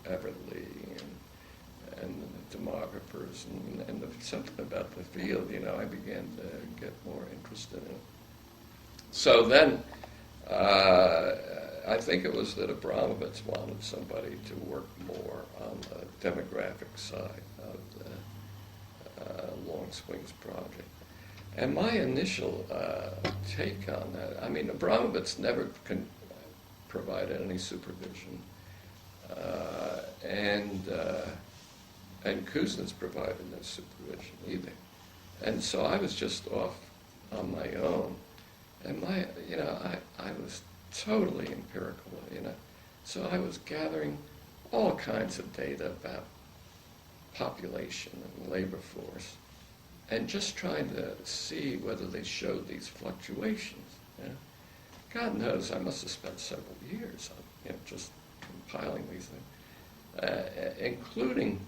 Everly and the demographers and something about the field, you know, I began to get more interested in it. So then, I think it was that Abramovitz wanted somebody to work more on the demographic side of the Long Swings project. And my initial take on that, I mean, Abramovitz never provided any supervision, and Kuznets provided no supervision either. And so I was just off on my own. And you know, I was totally empirical, you know. So I was gathering all kinds of data about population and labor force, and just trying to see whether they showed these fluctuations. You know? God knows I must have spent several years on, you know, just compiling these things, including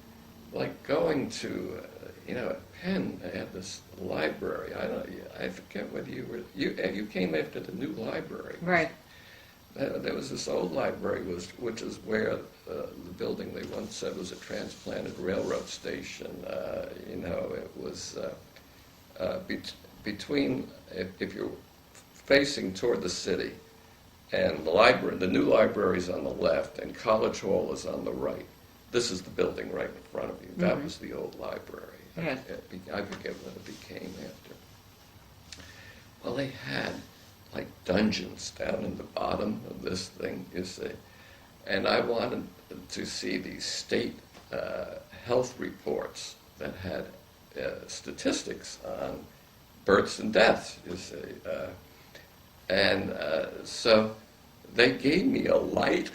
like going to, you know, at Penn they had this library. I forget whether you came after the new library. Right. There was this old library, which is where the building they once said was a transplanted railroad station. You know, it was between, if you're facing toward the city, and the new library is on the left, and College Hall is on the right. This is the building right in front of you. That was the old library. Yes. I forget what it became after. Well, they had like dungeons down in the bottom of this thing, you see. And I wanted to see these state health reports that had statistics on births and deaths, you see. So they gave me a light,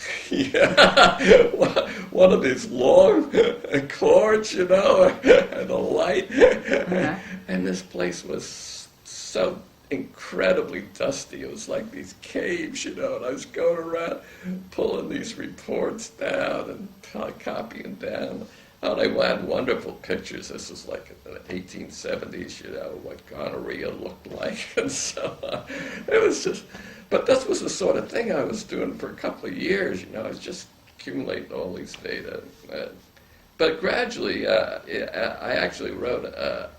one of these long cords, and a light. Uh-huh. And this place was so incredibly dusty. It was like these caves, and I was going around pulling these reports down and copying down. Oh, they had wonderful pictures. This was like in the 1870s, what gonorrhea looked like, and so on. It was just, but this was the sort of thing I was doing for a couple of years. I was just accumulating all these data. But gradually, I actually wrote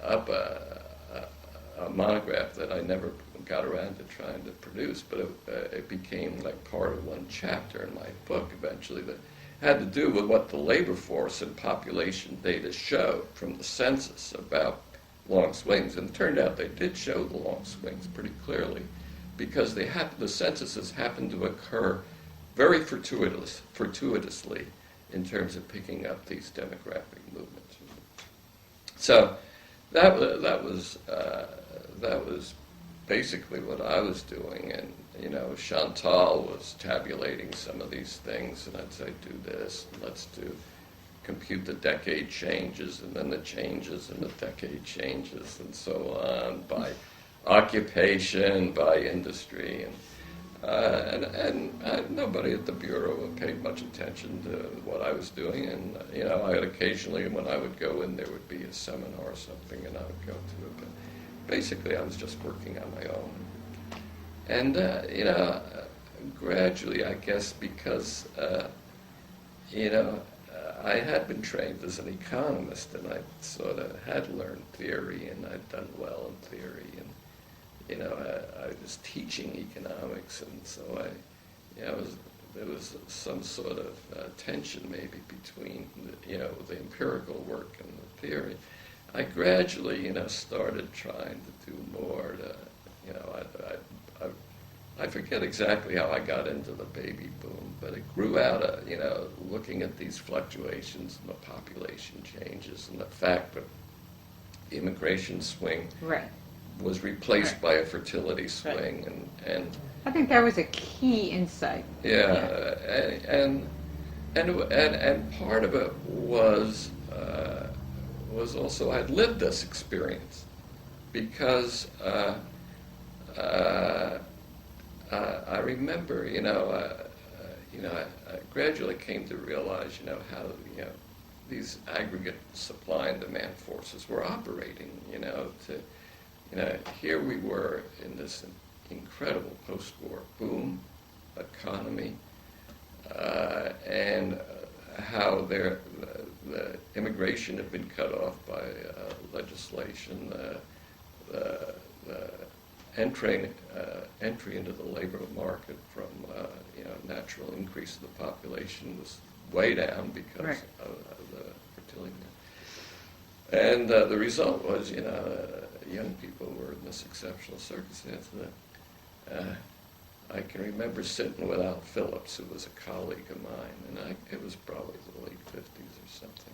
up a monograph that I never got around to trying to produce, but it became like part of one chapter in my book eventually that had to do with what the labor force and population data showed from the census about long swings. And it turned out they did show the long swings pretty clearly because the censuses happened to occur very fortuitously in terms of picking up these demographic movements. So that was basically what I was doing, and Chantal was tabulating some of these things, and I'd say do this, and let's compute the decade changes, and then the changes and the decade changes, and so on by occupation, by industry, and nobody at the Bureau paid much attention to what I was doing. And I had occasionally, when I would go in, there would be a seminar or something, and I would go to it. But basically, I was just working on my own. And gradually, I guess, because I had been trained as an economist, and I sort of had learned theory, and I'd done well in theory, and I was teaching economics, and so there was some sort of tension maybe between the empirical work and the theory. I gradually started trying to do more to I forget exactly how I got into the baby boom, but it grew out of looking at these fluctuations and the population changes and the fact that the immigration swing Right. was replaced by a fertility swing, and I think that was a key insight. and part of it was also I'd lived this experience because I remember I gradually came to realize how these aggregate supply and demand forces were operating. Here we were in this incredible post-war boom economy, and how the immigration had been cut off by legislation, the entry into the labor market from natural increase of the population was way down because of the fertility. And the result was, young people were in this exceptional circumstance that I can remember sitting with Al Phillips, who was a colleague of mine, and it was probably the late 50s or something.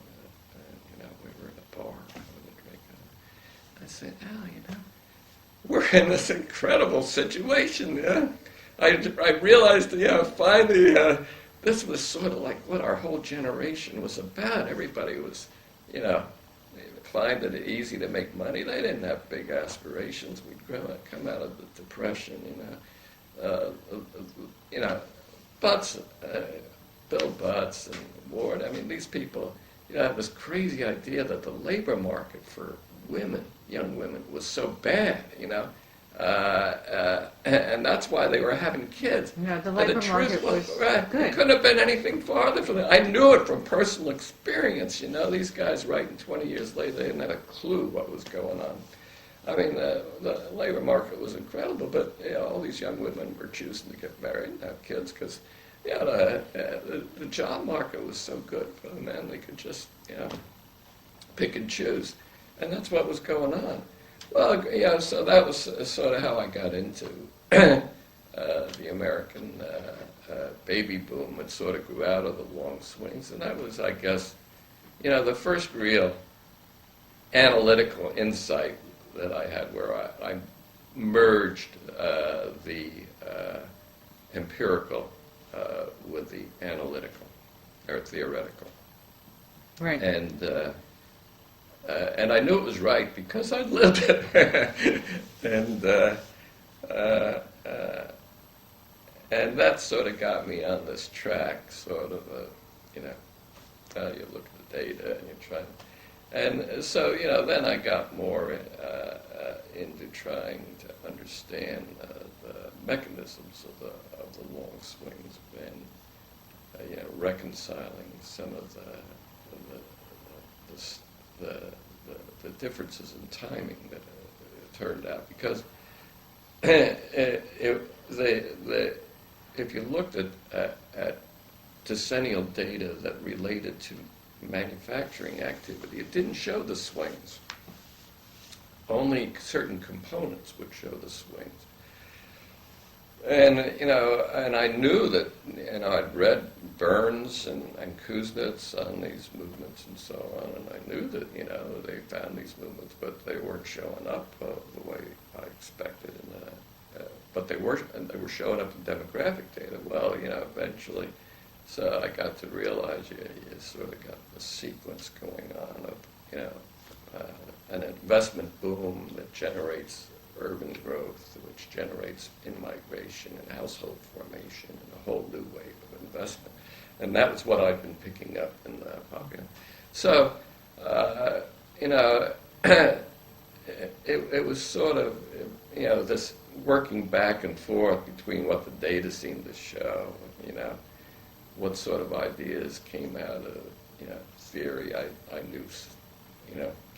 We were in a bar having a drink. I said, Al, we're in this incredible situation. I realized, finally, this was sort of like what our whole generation was about. Everybody was, find it easy to make money. They didn't have big aspirations. We'd come out of the Depression, Butts, Bill Butts and Ward. I mean, these people, have this crazy idea that the labor market for women, young women, was so bad, and that's why they were having kids. The labor market was good. It couldn't have been anything farther from that. I knew it from personal experience. These guys writing 20 years later, they didn't have a clue what was going on. I mean, the labor market was incredible, but all these young women were choosing to get married and have kids because the job market was so good for the men. They could just pick and choose, and that's what was going on. Well, so that was sort of how I got into the American baby boom. It sort of grew out of the long swings, and that was, I guess, the first real analytical insight that I had, where I merged the empirical with the analytical or theoretical, Right. and I knew it was right because I lived it, and that sort of got me on this track, sort of, you look at the data and you try, and so, then I got more into trying to understand the mechanisms of the long swings and, reconciling some of the differences in timing that turned out, because if you looked at decennial data that related to manufacturing activity, it didn't show the swings. Only certain components would show the swings. And and I knew that, I'd read Burns and Kuznets on these movements and so on, and I knew that, they found these movements, but they weren't showing up the way I expected. But they were showing up in demographic data. Well, eventually, so I got to realize you sort of got the sequence going on of, an investment boom that generates urban growth, which generates in-migration and household formation and a whole new wave of investment. And that was what I've been picking up in the popular. So, it was sort of, this working back and forth between what the data seemed to show, what sort of ideas came out of, theory. I knew,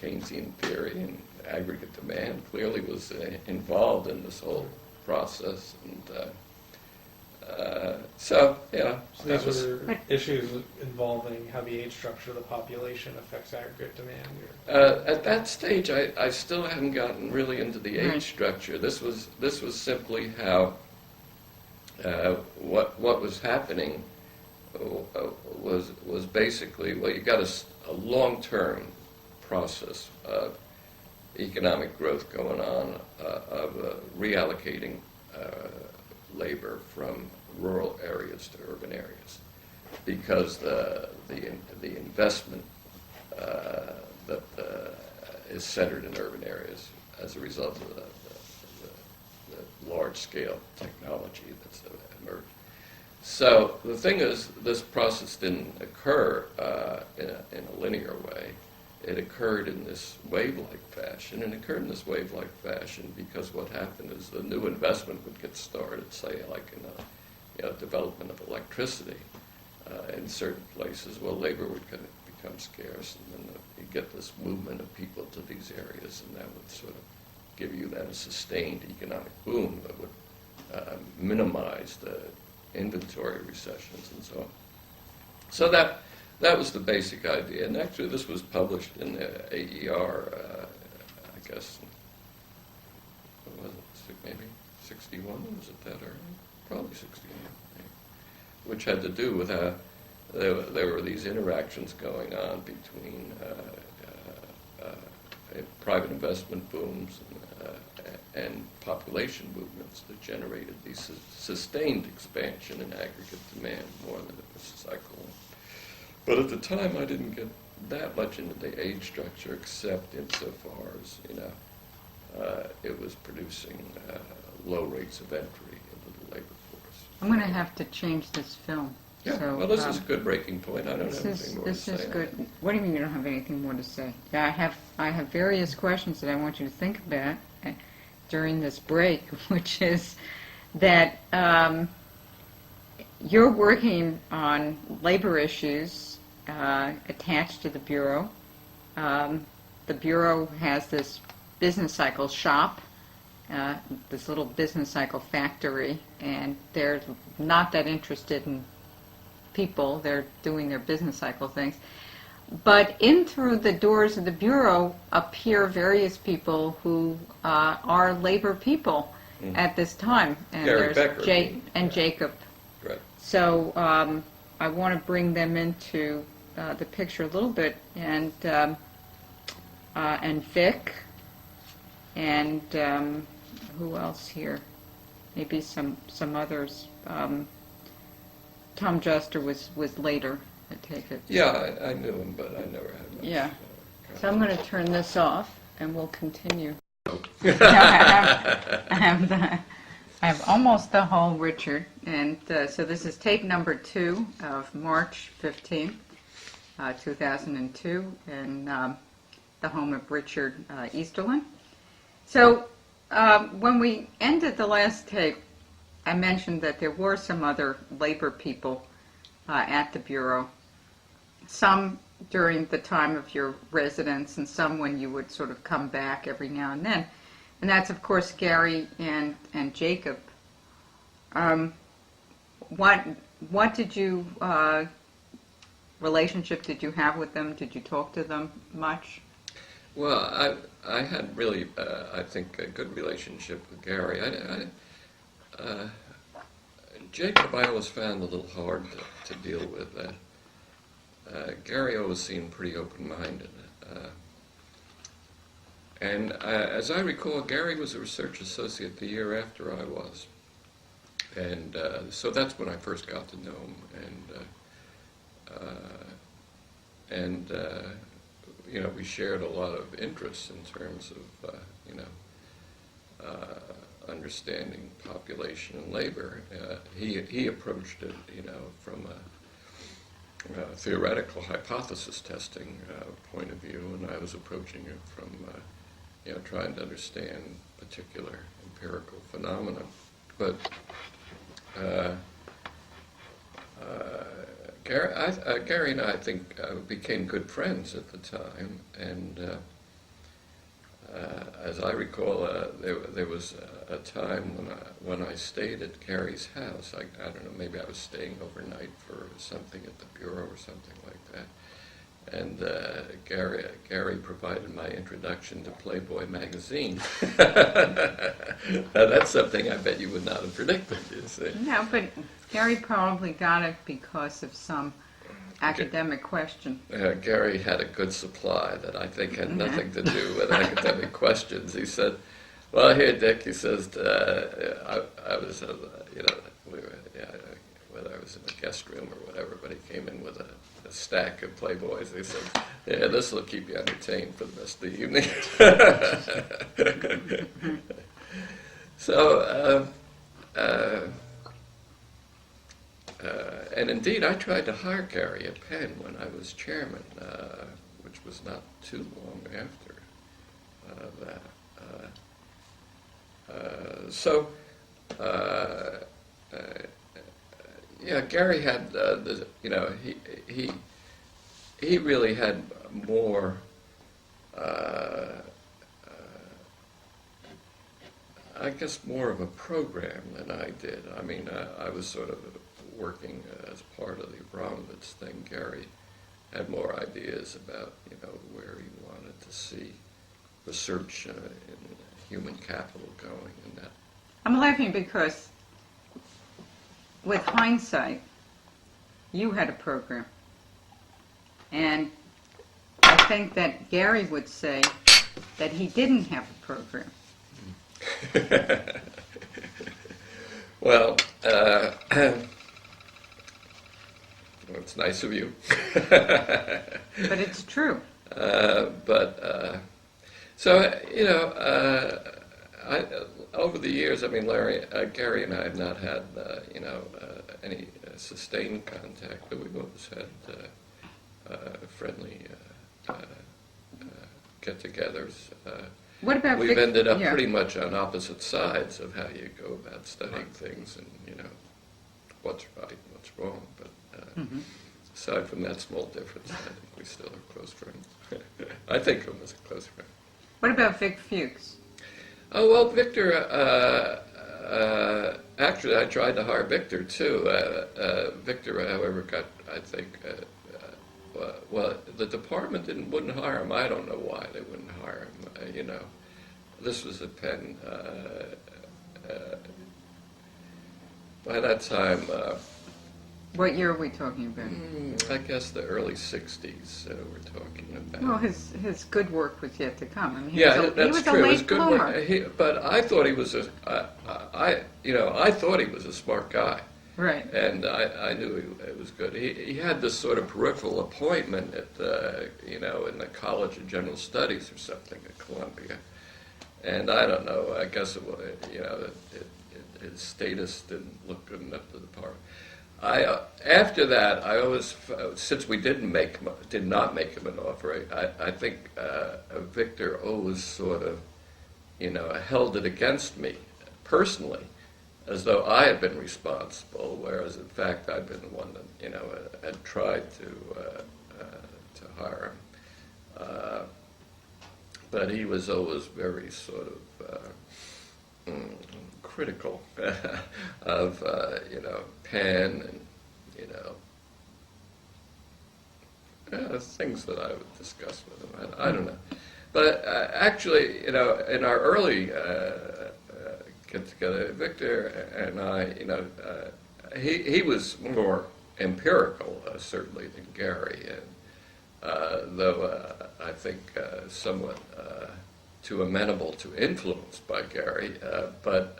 Keynesian theory and aggregate demand clearly was involved in this whole process, and So these were issues involving how the age structure of the population affects aggregate demand. At that stage, I still hadn't gotten really into the age structure. This was simply how what was happening was basically, well, you got a long-term process of economic growth going on, of reallocating labor from rural areas to urban areas, because the investment that is centered in urban areas as a result of the large-scale technology that's emerged. So the thing is, this process didn't occur in a linear way. It occurred in this wave-like fashion, and it occurred in this wave-like fashion because what happened is the new investment would get started, say, like in the development of electricity in certain places. Well, labor would become scarce, and then you get this movement of people to these areas, and that would sort of give you then a sustained economic boom that would minimize the inventory recessions and so on. So that was the basic idea, and actually this was published in the AER, I guess, what was it, maybe 61, was it that early? Probably 61, which had to do with how there were these interactions going on between private investment booms and population movements that generated these sustained expansion in aggregate demand more than it was cycling. But at the time, I didn't get that much into the age structure, except insofar as, it was producing low rates of entry into the labor force. I'm going to have to change this film. Yeah, So, well, this is a good breaking point. I don't have anything more to say. This is good. What do you mean you don't have anything more to say? Yeah, I have various questions that I want you to think about during this break, which is that you're working on labor issues attached to the Bureau. The Bureau has this business cycle shop, this little business cycle factory, and they're not that interested in people. They're doing their business cycle things. But in through the doors of the Bureau appear various people who are labor people at this time. And Gary there's Becker. Jacob. Right. So I want to bring them into the picture a little bit, and Vic, and who else here? Maybe some others. Tom Juster was later, I take it. Yeah, I knew him, but I never had much. Yeah. So I'm going to turn this off, and we'll continue. I have almost the whole Richard, and so this is take number 2 of March 15th, 2002, in the home of Richard Easterlin. So when we ended the last tape, I mentioned that there were some other labor people at the Bureau, some during the time of your residence and some when you would sort of come back every now and then. And that's, of course, Gary and Jacob. What did you, relationship did you have with them? Did you talk to them much? Well, I had really, I think, a good relationship with Gary. Jacob I always found a little hard to deal with. Gary always seemed pretty open-minded. And as I recall, Gary was a research associate the year after I was. And so that's when I first got to know him. And you know, we shared a lot of interests in terms of, you know, understanding population and labor. He approached it, you know, from a theoretical hypothesis testing point of view, and I was approaching it from, you know, trying to understand particular empirical phenomena. But Gary and I think became good friends at the time, and as I recall, there was a time when I stayed at Gary's house. I don't know, maybe I was staying overnight for something at the Bureau or something like that. And Gary provided my introduction to Playboy magazine. Now, that's something I bet you would not have predicted, you see. No, but Gary probably got it because of some academic question. Gary had a good supply that I think had nothing to do with academic questions. He said, well, here, Dick, he says, I was, you know, whether I was in a guest room or whatever, but he came in with a stack of Playboys. He said, yeah, this will keep you entertained for the rest of the evening. So, and indeed, I tried to hire Gary at Penn when I was chairman, which was not too long after that. Yeah, Gary had, you know, he really had more, I guess, more of a program than I did. I mean, I was sort of working as part of the Abramovitz thing. Gary had more ideas about, you know, where he wanted to see research in human capital going and that. I'm laughing because with hindsight, you had a program. And I think that Gary would say that he didn't have a program. Well, it's nice of you. But it's true. So, you know, over the years, I mean, Gary and I have not had, you know, any sustained contact, but we've always had friendly get-togethers. What about we've ended up yeah. pretty much on opposite sides of how you go about studying things and, you know, what's right and what's wrong. But aside from that small difference, I think we still are close friends. I think of him as a close friend. What about Vic Fuchs? Oh, well, Victor, actually, I tried to hire Victor, too. Victor, however, got, I think, well, the department wouldn't hire him. I don't know why they wouldn't hire him, you know. This was at Penn. By that time, What year are we talking about? I guess the early 60s we're talking about. Well, his good work was yet to come. I mean, Yeah, he that's was true. a It was late good bloomer. work. But I thought he was I thought he was a smart guy. Right. And I knew it was good. He had this sort of peripheral appointment at, in the College of General Studies or something at Columbia. And I don't know, I guess it was, his status didn't look good enough to the part. After that, I always, since we did not make him an offer, I think Victor always sort of, held it against me personally, as though I had been responsible, whereas in fact I'd been the one that had tried to hire him. But he was always very sort of critical of Penn and things that I would discuss with him. I don't know, but actually, in our early get together, Victor and I, he was more empirical certainly than Gary, and though I think somewhat too amenable to influence by Gary, but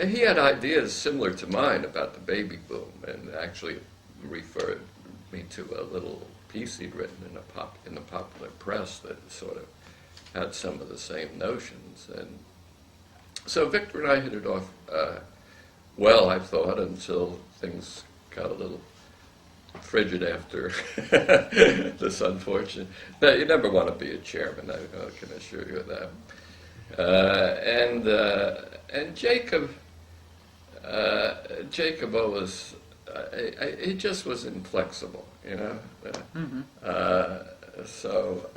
he had ideas similar to mine about the baby boom, and actually referred me to a little piece he'd written in the popular press that sort of had some of the same notions. And so Victor and I hit it off well, I thought, until things got a little frigid after this unfortunate. But you never want to be a chairman, I can assure you of that. And Jacob always, he just was inflexible, So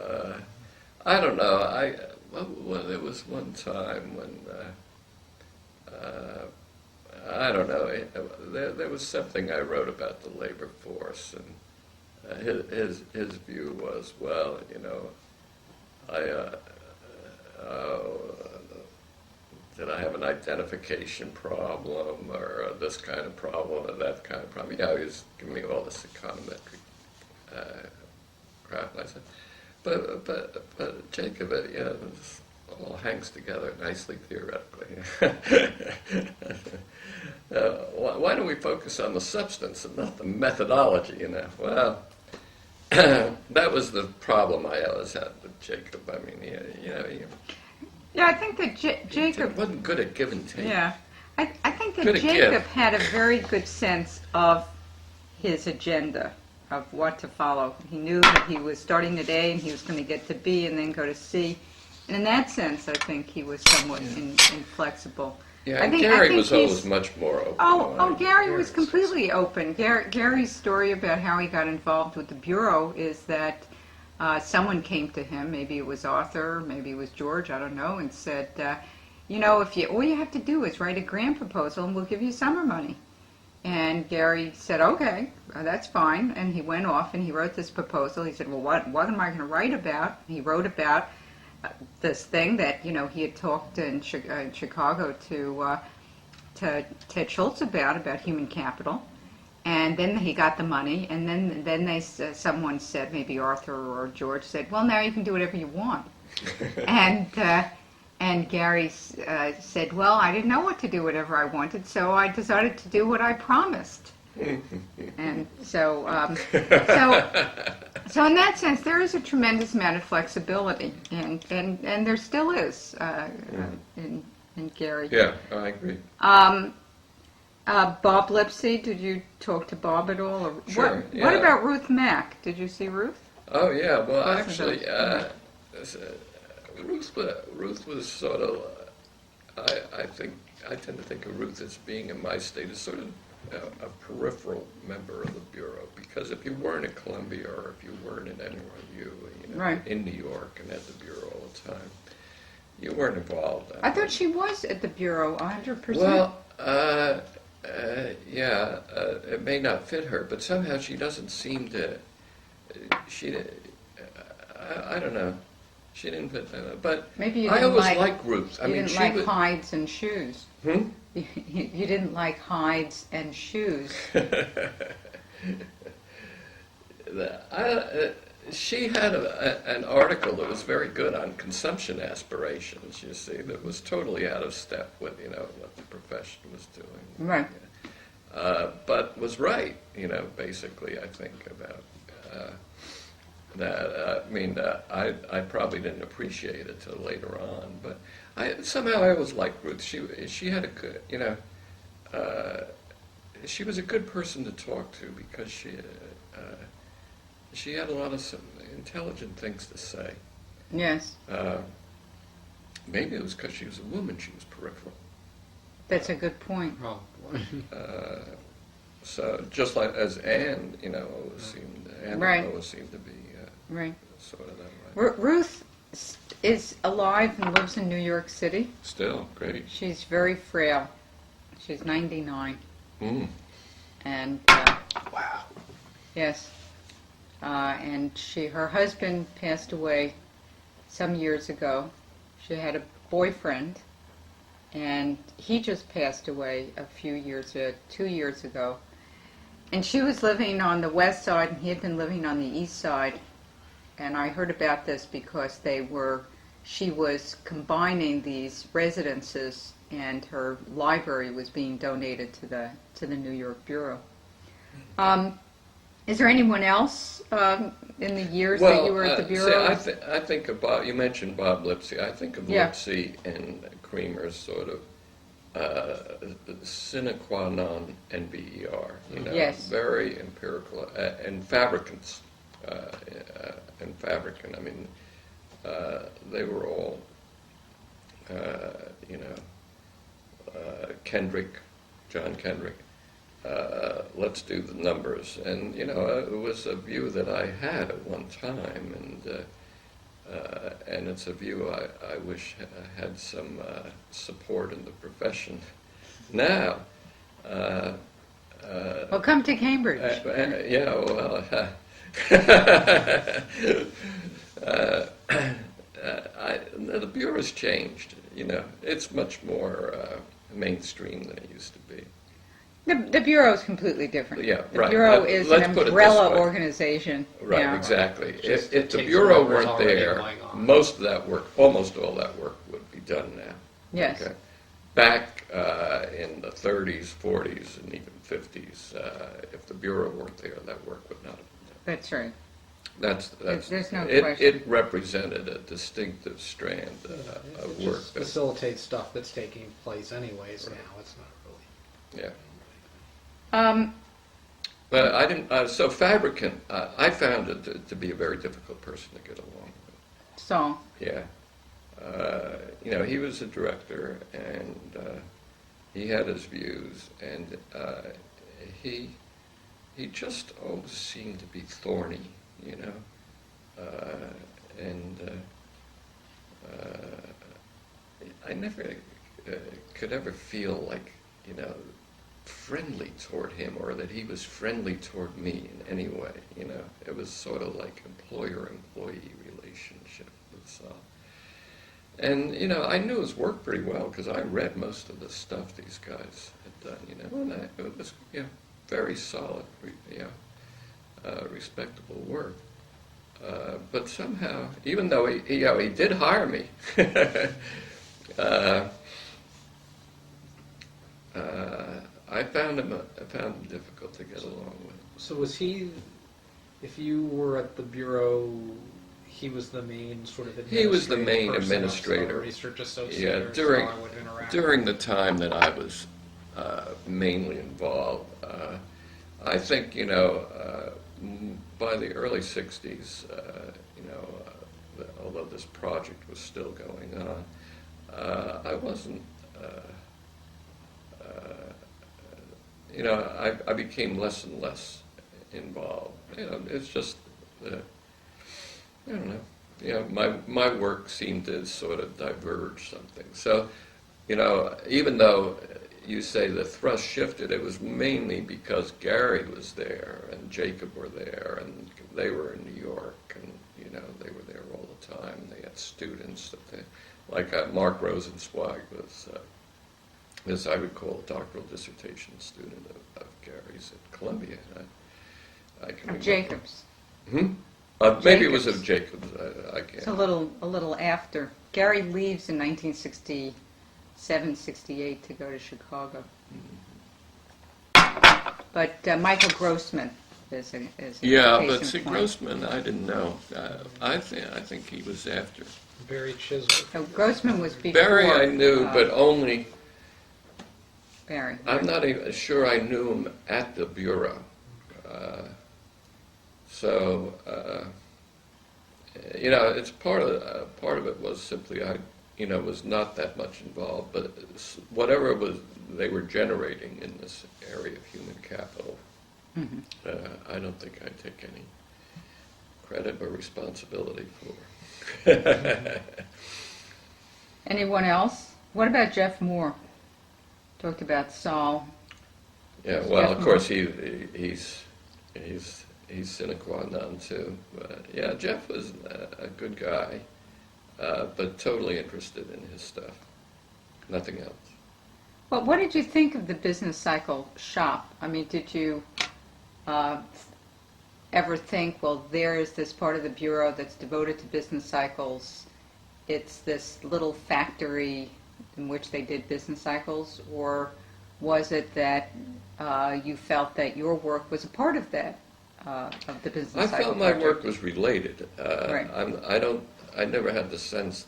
I don't know. Well, there was one time when I don't know. There was something I wrote about the labor force, and his view was, well, did I have an identification problem, or this kind of problem, or that kind of problem? Yeah, he was giving me all this econometric crap. And I said, but Jacob, this all hangs together nicely theoretically. Why don't we focus on the substance and not the methodology? Well, that was the problem I always had with Jacob. I mean, Yeah, I think that Jacob wasn't good at give and take. Yeah, I think that Good at Jacob give. had a very good sense of his agenda, of what to follow. He knew that he was starting the day and he was going to get to B and then go to C. And in that sense, I think he was somewhat inflexible. Yeah, I and think Gary was he's- always much more open. Gary was completely open. Gary's story about how he got involved with the Bureau is that someone came to him, maybe it was Arthur, maybe it was George, I don't know, and said, all you have to do is write a grant proposal and we'll give you summer money. And Gary said, okay, that's fine. And he went off and he wrote this proposal. He said, well, what am I going to write about? He wrote about this thing that, he had talked in Chicago to Ted Schultz about human capital. And then he got the money, and then someone said, maybe Arthur or George said, well, now you can do whatever you want. And Gary said, well, I didn't know what to do whatever I wanted, so I decided to do what I promised. And so in that sense, there is a tremendous amount of flexibility, and there still is in Gary. Yeah, I agree. Bob Lipsy, did you talk to Bob at all? Or Sure, What yeah. about Ruth Mack? Did you see Ruth? Oh yeah, well Both of actually, those. Ruth was sort of. I tend to think of Ruth as being in my state as sort of a peripheral member of the Bureau, because if you weren't at Columbia or if you weren't at NYU, Right. in New York and at the Bureau all the time, you weren't involved. I thought she was at the Bureau 100%. Well, it may not fit her, but somehow she doesn't seem to. I don't know. She didn't fit, but Maybe you I didn't always like, liked Ruth. I you mean, didn't she like was. hides and shoes. Hmm? You didn't like hides and shoes. She had an article that was very good on consumption aspirations, you see, that was totally out of step with, what the profession was doing. Right. But was right, basically, I think, about that. I probably didn't appreciate it till later on, but somehow I always liked Ruth. She had a good, she was a good person to talk to because she had a lot of some intelligent things to say. Yes. Maybe it was because she was a woman, she was peripheral. That's a good point. Oh, So just like as Anne, always seemed, Right. always seemed to be Right. sort of that way. Ruth is alive and lives in New York City. Still, great. She's very frail. She's 99. Mm. And, wow. yes. And her husband passed away some years ago. She had a boyfriend, and he just passed away 2 years ago. And she was living on the west side, and he had been living on the east side. And I heard about this because she was combining these residences, and her library was being donated to the New York Bureau. Is there anyone else in the years that you were at the Bureau? See, I think of Bob. You mentioned Bob Lipsy. I think of Yeah. Lipsy and Creamer as sort of sine qua non NBER. Yes. Very empirical and fabricants. And fabricant. I mean, they were all, John Kendrick. Let's do the numbers, and it was a view that I had at one time, and it's a view I wish had some support in the profession. Now, Well, come to Cambridge. yeah, well, the Bureau's changed. It's much more mainstream than it used to be. The Bureau is completely different. Yeah, the right. Bureau is Let's an put it this umbrella way. organization. Right, Yeah. exactly. Just If the takes Bureau whatever's weren't already there, going on. most of that work, almost all that work would be done now. Yes. Okay. Back in the 30s, 40s, and even 50s, if the Bureau weren't there, that work would not have been done. That's right. There's no it question. represented a distinctive strand of It work. just facilitates stuff that's taking place anyways Right. now. It's not really. Yeah. But I didn't. So Fabricant, I found it to be a very difficult person to get along with. So, Yeah. He was a director, and he had his views, and he just always seemed to be thorny, and I never could ever feel like, friendly toward him, or that he was friendly toward me in any way. It was sort of like employer-employee relationship. And I knew his work pretty well because I read most of the stuff these guys had done. And it was very solid, respectable work. But somehow, even though he did hire me, I found him difficult to get along with. So was he? If you were at the Bureau, he was the main sort of administrative He was the main person administrator. outside, research associate. Yeah, or during scholar would interact. during the time that I was mainly involved, I think by the early '60s, although this project was still going on, I wasn't. I became less and less involved. It's just, I don't know. My work seemed to sort of diverge something. So, even though you say the thrust shifted, it was mainly because Gary was there and Jacob were there, and they were in New York, and they were there all the time. time. They had students that they, like Mark Rosenzweig was, as I recall, a doctoral dissertation student of Gary's at Columbia. I can remember. Jacobs. Maybe it was Jacobs. of Jacobs. I can't. It's a little after. Gary leaves in 1967, 68 to go to Chicago. But Michael Grossman is a Yeah, case but in see, point. Grossman, I didn't know. I think he was after. Barry Chisholm. So Grossman was before Barry I knew, but only, Barry. I'm not even sure I knew him at the Bureau. It's part of it was simply I was not that much involved, but whatever it was they were generating in this area of human capital, I don't think I take any credit or responsibility for. Anyone else? What about Jeff Moore? Talked about Saul. Yeah, well, of course he's sine qua non too. But yeah, Jeff was a good guy, but totally interested in his stuff. Nothing else. Well, what did you think of the business cycle shop? I mean, did you ever think, well, there is this part of the Bureau that's devoted to business cycles. It's this little factory in which they did business cycles, or was it that you felt that your work was a part of that, of the business I cycle felt my project? work was related. Right. I never had the sense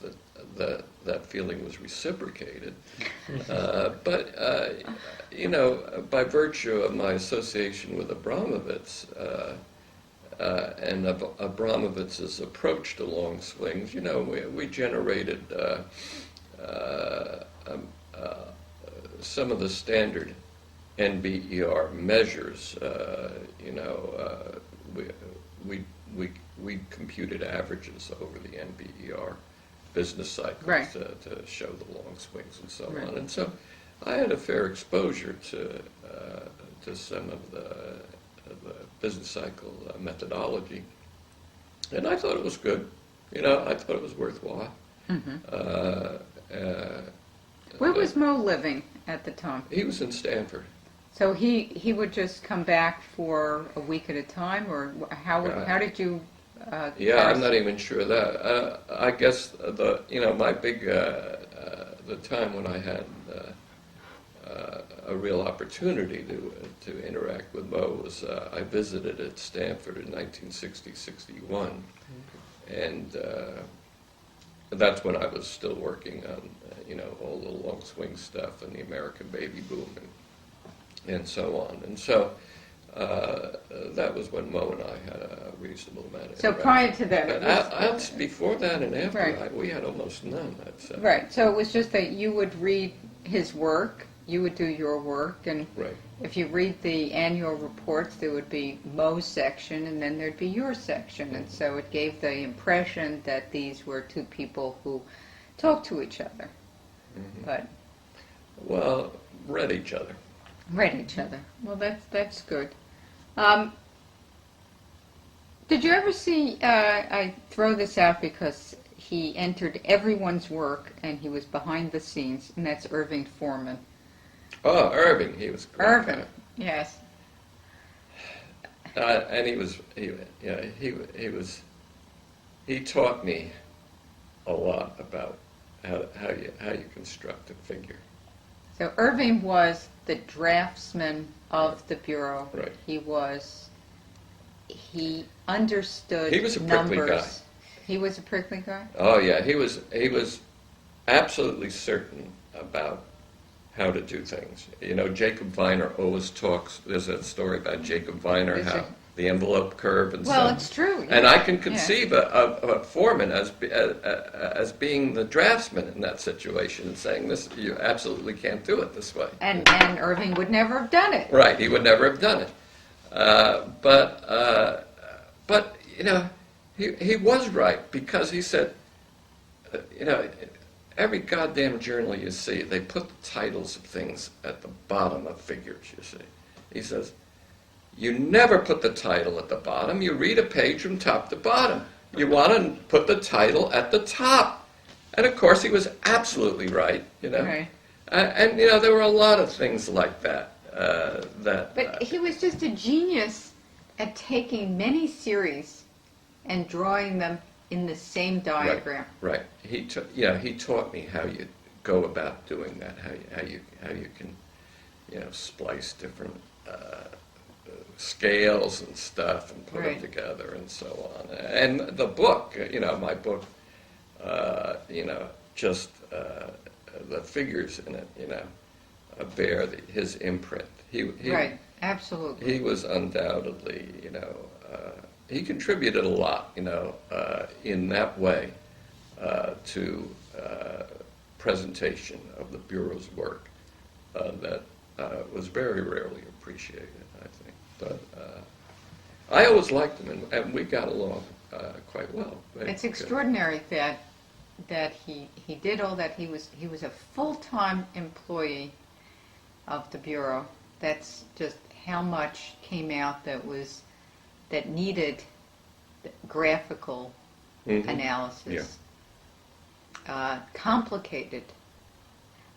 that feeling was reciprocated. But by virtue of my association with Abramovitz and of Abramovitz's approach to long swings, we generated some of the standard NBER measures. We computed averages over the NBER business cycles Right. to show the long swings and so Right. on. And so I had a fair exposure to some of the business cycle methodology, and I thought it was good. I thought it was worthwhile. Where was Mo living at the time? He was in Stanford. So he would just come back for a week at a time, or how did you? Yeah, I'm not even sure of that. I guess my big the time when I had a real opportunity to interact with Mo was I visited at Stanford in 1960-61, and that's when I was still working on all the long swing stuff and the American baby boom and so on. And so that was when Mo and I had a reasonable amount of So interaction. prior to that, But it was, before that and after, Right. we had almost none, I'd say. right. So it was just that you would read his work, you would do your work, and Right. if you read the annual reports, there would be Mo's section, and then there'd be your section, and so it gave the impression that these were two people who talked to each other, but Well, read each other. read each other. Well, that's good. Did you ever see? I throw this out because he entered everyone's work, and he was behind the scenes, and that's Irving Foreman. Oh, Irving, he was a great Irving, guy. yes. And he taught me a lot about how you construct a figure. So Irving was the draftsman of the Bureau. Right. He understood He was a prickly numbers. guy. He was a prickly guy? Oh yeah, he was absolutely certain about how to do things. Jacob Viner always talks. There's a story about Jacob Viner, Is how it? the envelope curve and Well, so. it's true. And I can Yeah. conceive of Foreman as being the draftsman in that situation and saying, "This, you absolutely can't do it this way." And Irving would never have done it. Right, he would never have done it. But he was right, because he said, every goddamn journal you see, they put the titles of things at the bottom of figures, you see. He says, you never put the title at the bottom. You read a page from top to bottom. You want to put the title at the top. And of course, he was absolutely right, Right. And there were a lot of things like that. But he was just a genius at taking many series and drawing them in the same diagram. Right. He taught me how you go about doing that. How you can splice different scales and stuff and put them together and so on. And the book, my book, just the figures in it, bear his imprint. He Right, absolutely. He was undoubtedly, he contributed a lot, in that way to presentation of the Bureau's work that was very rarely appreciated, I think. But I always liked him, and we got along quite well. It's extraordinary that he did all that. He was a full-time employee of the Bureau. That's just how much came out that needed graphical analysis. Complicated.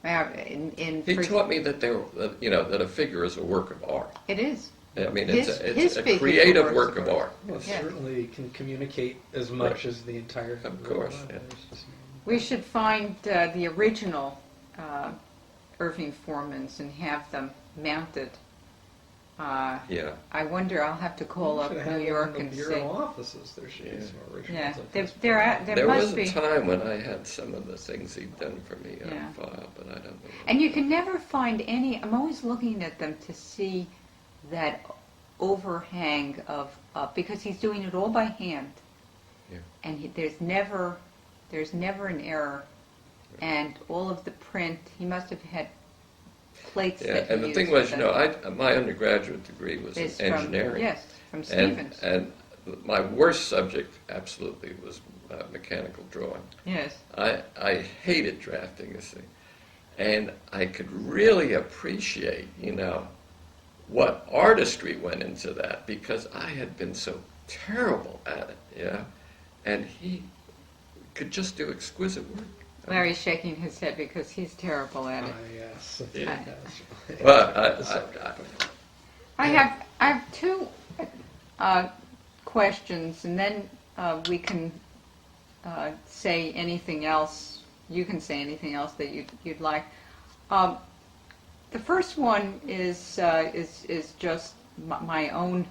He taught me that that a figure is a work of art. It is. I mean, His it's a figures creative are work of art. Well, it Yeah. certainly can communicate as much as the entire. Of course, yeah. We should find the original Irving Foremans and have them mounted. Yeah. I wonder. I'll have to call up New York and the see. Bureau offices. There should be some originals. Yeah, of there, his there There must was a be. time when I had some of the things he'd done for me Yeah. on file, but I don't know. And you can never find any. I'm always looking at them to see that overhang of because he's doing it all by hand, Yeah. and there's never an error, and all of the print. He must have had plates. Yeah, that he and the used thing was, for that. my undergraduate degree was in Is from- engineering. Yes, from and, Stevens. and my worst subject, absolutely, was mechanical drawing. Yes. I hated drafting, you see. And I could really appreciate, what artistry went into that because I had been so terrible at it, And he could just do exquisite work. Larry's shaking his head because he's terrible at it. Yes. Yeah. Yes. Well, I have two questions, and then we can say anything else. You can say anything else that you'd like. The first one is just my own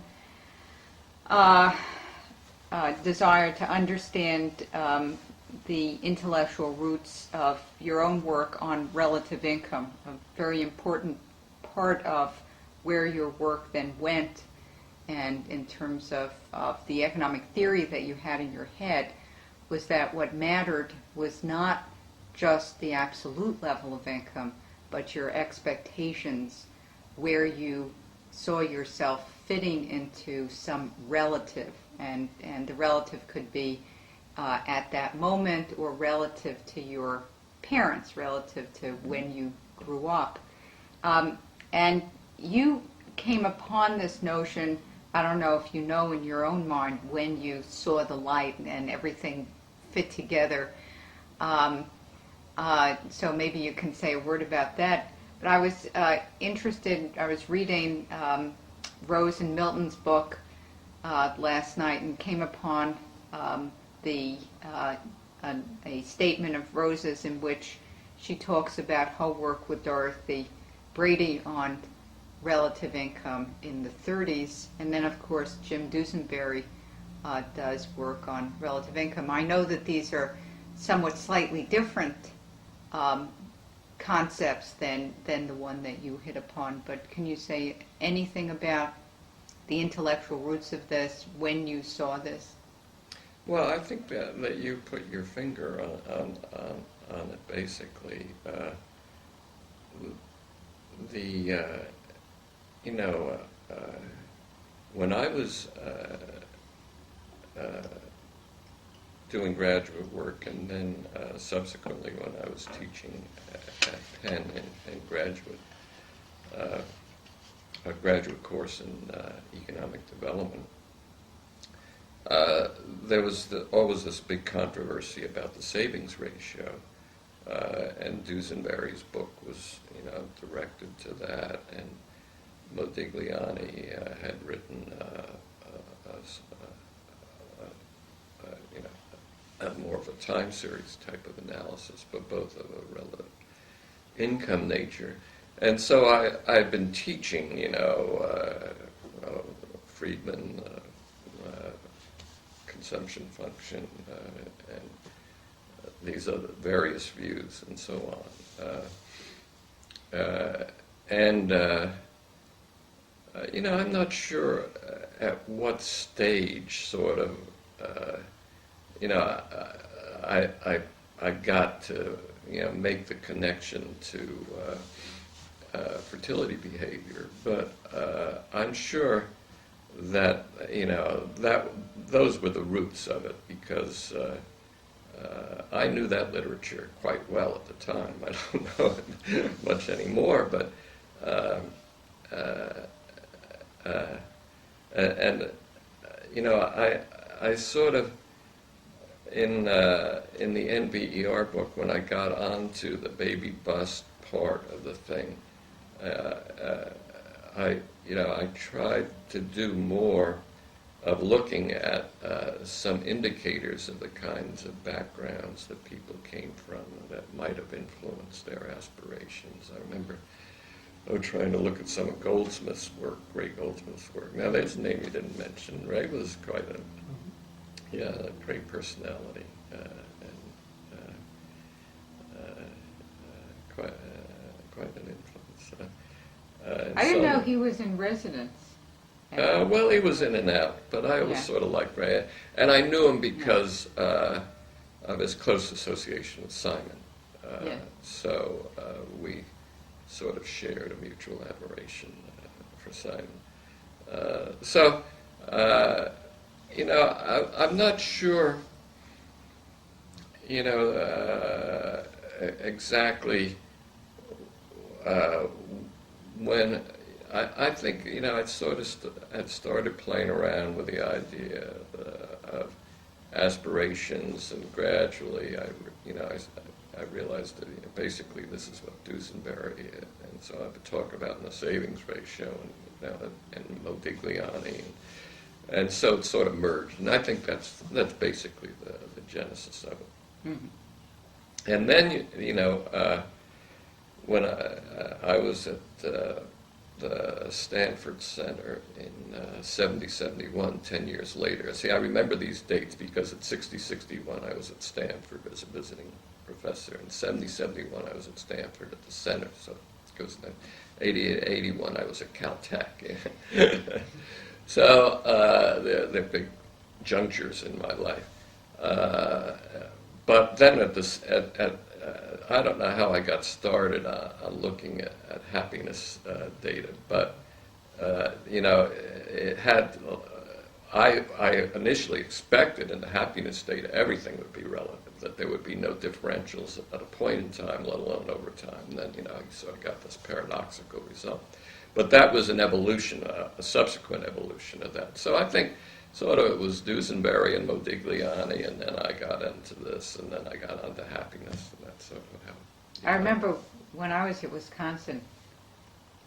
desire to understand the intellectual roots of your own work on relative income, a very important part of where your work then went, and in terms of the economic theory that you had in your head, was that what mattered was not just the absolute level of income, but your expectations, where you saw yourself fitting into some relative, and the relative could be at that moment or relative to your parents, relative to when you grew up. And you came upon this notion, I don't know if you know in your own mind, when you saw the light and everything fit together. So maybe you can say a word about that. But I was interested, I was reading Rose and Milton's book last night and came upon a statement of Rose's in which she talks about her work with Dorothy Brady on relative income in the 30s, and then of course Jim Dusenberry does work on relative income. I know that these are somewhat slightly different concepts than the one that you hit upon, but can you say anything about the intellectual roots of this, when you saw this? Well, I think that you put your finger on it, basically. When I was doing graduate work, and then subsequently when I was teaching at Penn in a graduate course in economic development, there was always this big controversy about the savings ratio, and Duesenberry's book was, directed to that, and Modigliani had written, more of a time series type of analysis, but both of a relative income nature. And so I've been teaching, Friedman, consumption function, and these other various views, and so on. I'm not sure at what stage, sort of, I got to, make the connection to fertility behavior, but I'm sure that those were the roots of it, because I knew that literature quite well at the time. I don't know it much anymore, but I sort of, in the NBER book, when I got onto the baby bust part of the thing, I tried to do more of looking at some indicators of the kinds of backgrounds that people came from that might have influenced their aspirations. I remember trying to look at some of Goldsmith's work, Ray Goldsmith's work. Now, there's a name you didn't mention. Ray was quite a great personality, and quite an influence. I didn't know he was in residence. Well, he was in and out, but I always sort of liked Ray. And I knew him because of his close association with Simon. So we sort of shared a mutual admiration for Simon. I'm not sure, exactly when. I think, I sort of had started playing around with the idea of aspirations, and gradually I realized that basically this is what Duesenberry is, and so I would talk about in the savings ratio and Modigliani, and so it sort of merged, and I think that's basically the genesis of it. Mm-hmm. And then when I was at the Stanford Center in 70-71, 10 years later. See, I remember these dates because at 60-61 I was at Stanford as a visiting professor. In 70-71 I was at Stanford at the center. So it goes to 80-81 I was at Caltech. So they're big junctures in my life. But then I don't know how I got started on looking at happiness data, but it had. I initially expected in the happiness data everything would be relative, that there would be no differentials at a point in time, let alone over time. And then you sort of got this paradoxical result. But that was an evolution, a subsequent evolution of that. So I think sort of it was Duesenberry and Modigliani, and then I got into this, and then I got onto happiness, and that's sort of what happened. I remember when I was at Wisconsin,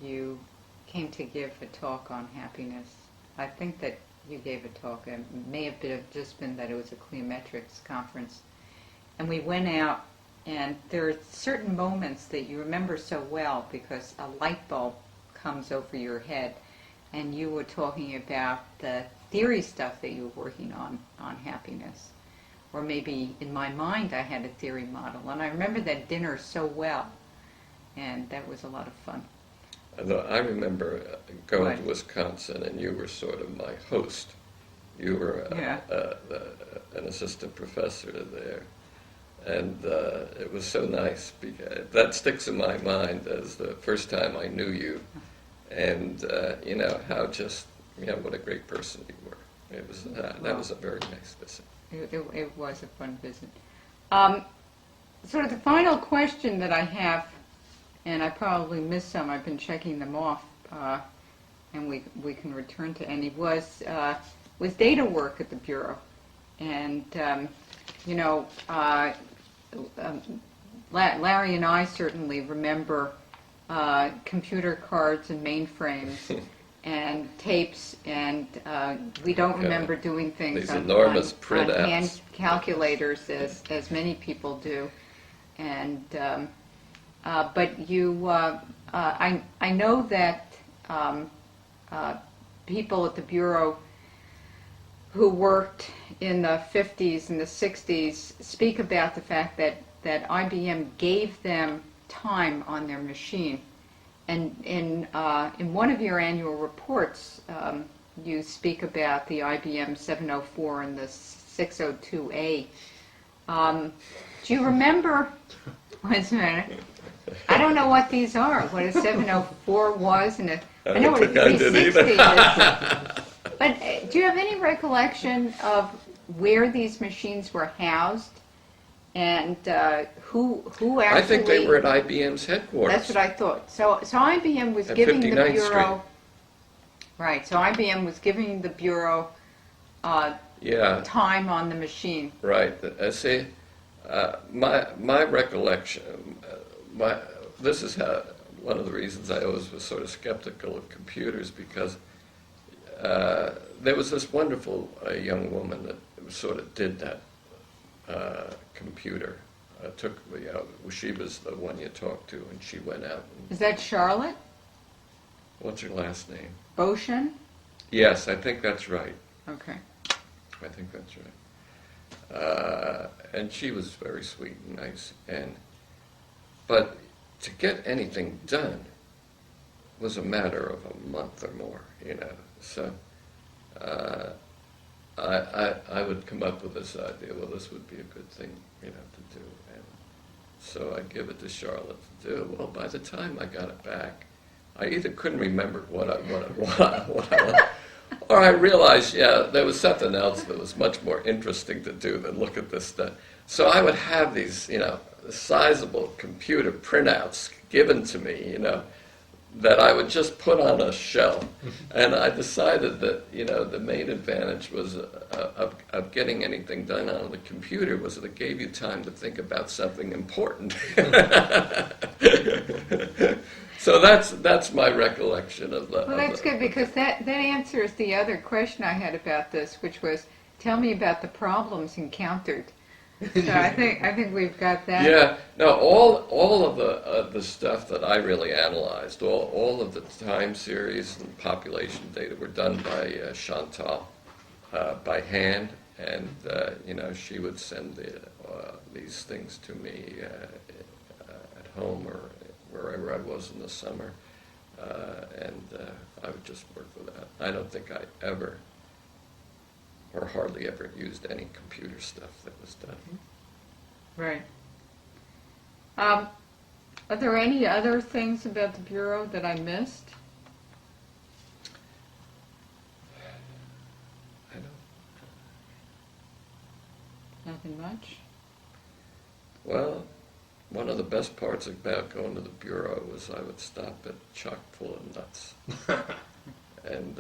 you came to give a talk on happiness. I think that you gave a talk. It may have just been that it was a Cliometrics conference. And we went out, and there are certain moments that you remember so well because a light bulb comes over your head, and you were talking about the theory stuff that you were working on happiness. Or maybe in my mind I had a theory model. And I remember that dinner so well. And that was a lot of fun. I remember going to Wisconsin, and you were sort of my host. You were an assistant professor there. And it was so nice, because that sticks in my mind as the first time I knew you. And, how just, what a great person you were. It was that was a very nice visit. It was a fun visit. Sort of the final question that I have, and I probably missed some, I've been checking them off, and we can return to any, was was data work at the Bureau. And, you know, Larry and I certainly remember computer cards and mainframes and tapes, and we don't remember doing things These on enormous hand printouts. calculators as many people do. And but you, I know that people at the Bureau who worked in the 50s and the 60s speak about the fact that IBM gave them time on their machine. And in one of your annual reports, you speak about the IBM 704 and the 602A. Do you remember? Wait a minute. I don't know what these are. What a 704 was, and I know what a 360 is. But do you have any recollection of where these machines were housed, and who actually? I think they were at IBM's headquarters. That's what I thought. So IBM was At giving the 59th Bureau. Street. Right. So IBM was giving the Bureau Yeah. time on the machine. Right. See, my recollection, this is one of the reasons I always was sort of skeptical of computers, because there was this wonderful young woman that sort of did that computer. She was the one you talked to, and she went out. Is that Charlotte What's her last name? Boshin? Yes, I think that's right. Okay. I think that's right. And she was very sweet and nice. But to get anything done was a matter of a month or more, you know. So I would come up with this idea, well, this would be a good thing, you know, to do. And so I'd give it to Charlotte to do. Well, by the time I got it back, I either couldn't remember what I wanted, or I realized, yeah, there was something else that was much more interesting to do than look at this stuff. So I would have these, you know, sizable computer printouts given to me, you know, that I would just put on a shelf. And I decided that, you know, the main advantage was of getting anything done on the computer was that it gave you time to think about something important. So that's my recollection of that. Well, that's good, because that answers the other question I had about this, which was, tell me about the problems encountered. So I think we've got that. Yeah, no, all of the stuff that I really analyzed, all of the time series and population data were done by Chantal by hand, and you know, she would send these things to me at home or wherever I was in the summer, and I would just work with that. I don't think I ever or hardly ever used any computer stuff that was done. Right. Are there any other things about the Bureau that I missed? I don't. Nothing much. Well, one of the best parts about going to the Bureau was I would stop at Chock full of nuts. And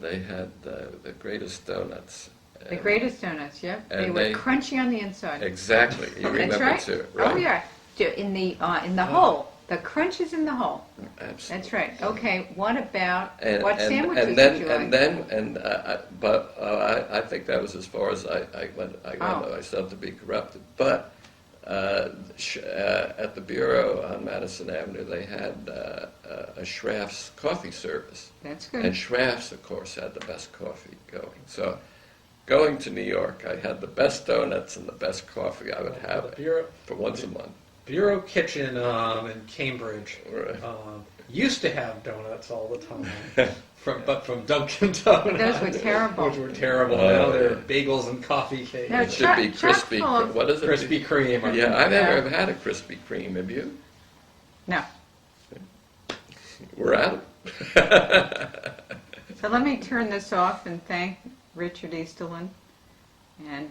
they had the greatest donuts. The greatest donuts, yep. They and were they- crunchy on the inside. Exactly. You That's remember right. too, right? Oh yeah, in the hole. The crunch is in the hole. Absolutely. That's right. Okay. What about And, what and, sandwiches and then, did you like? and then, I think that was as far as I went. I wanted myself to be corrupted. But at the Bureau on Madison Avenue, they had a Schraff's coffee service. That's good. And Schraff's, of course, had the best coffee going. So, going to New York, I had the best donuts and the best coffee I would have The Bureau, for once a month. Bureau Kitchen in Cambridge Right. used to have donuts all the time, from Dunkin' Donuts. Those were terrible. Which were terrible. Oh, Now they're yeah. bagels and coffee cakes. No, It should be Chock crispy. full of- What is it? Krispy Kreme. Yeah, I've never had a Krispy Kreme. Have you? No. We're out. So let me turn this off and thank Richard Easterlin. And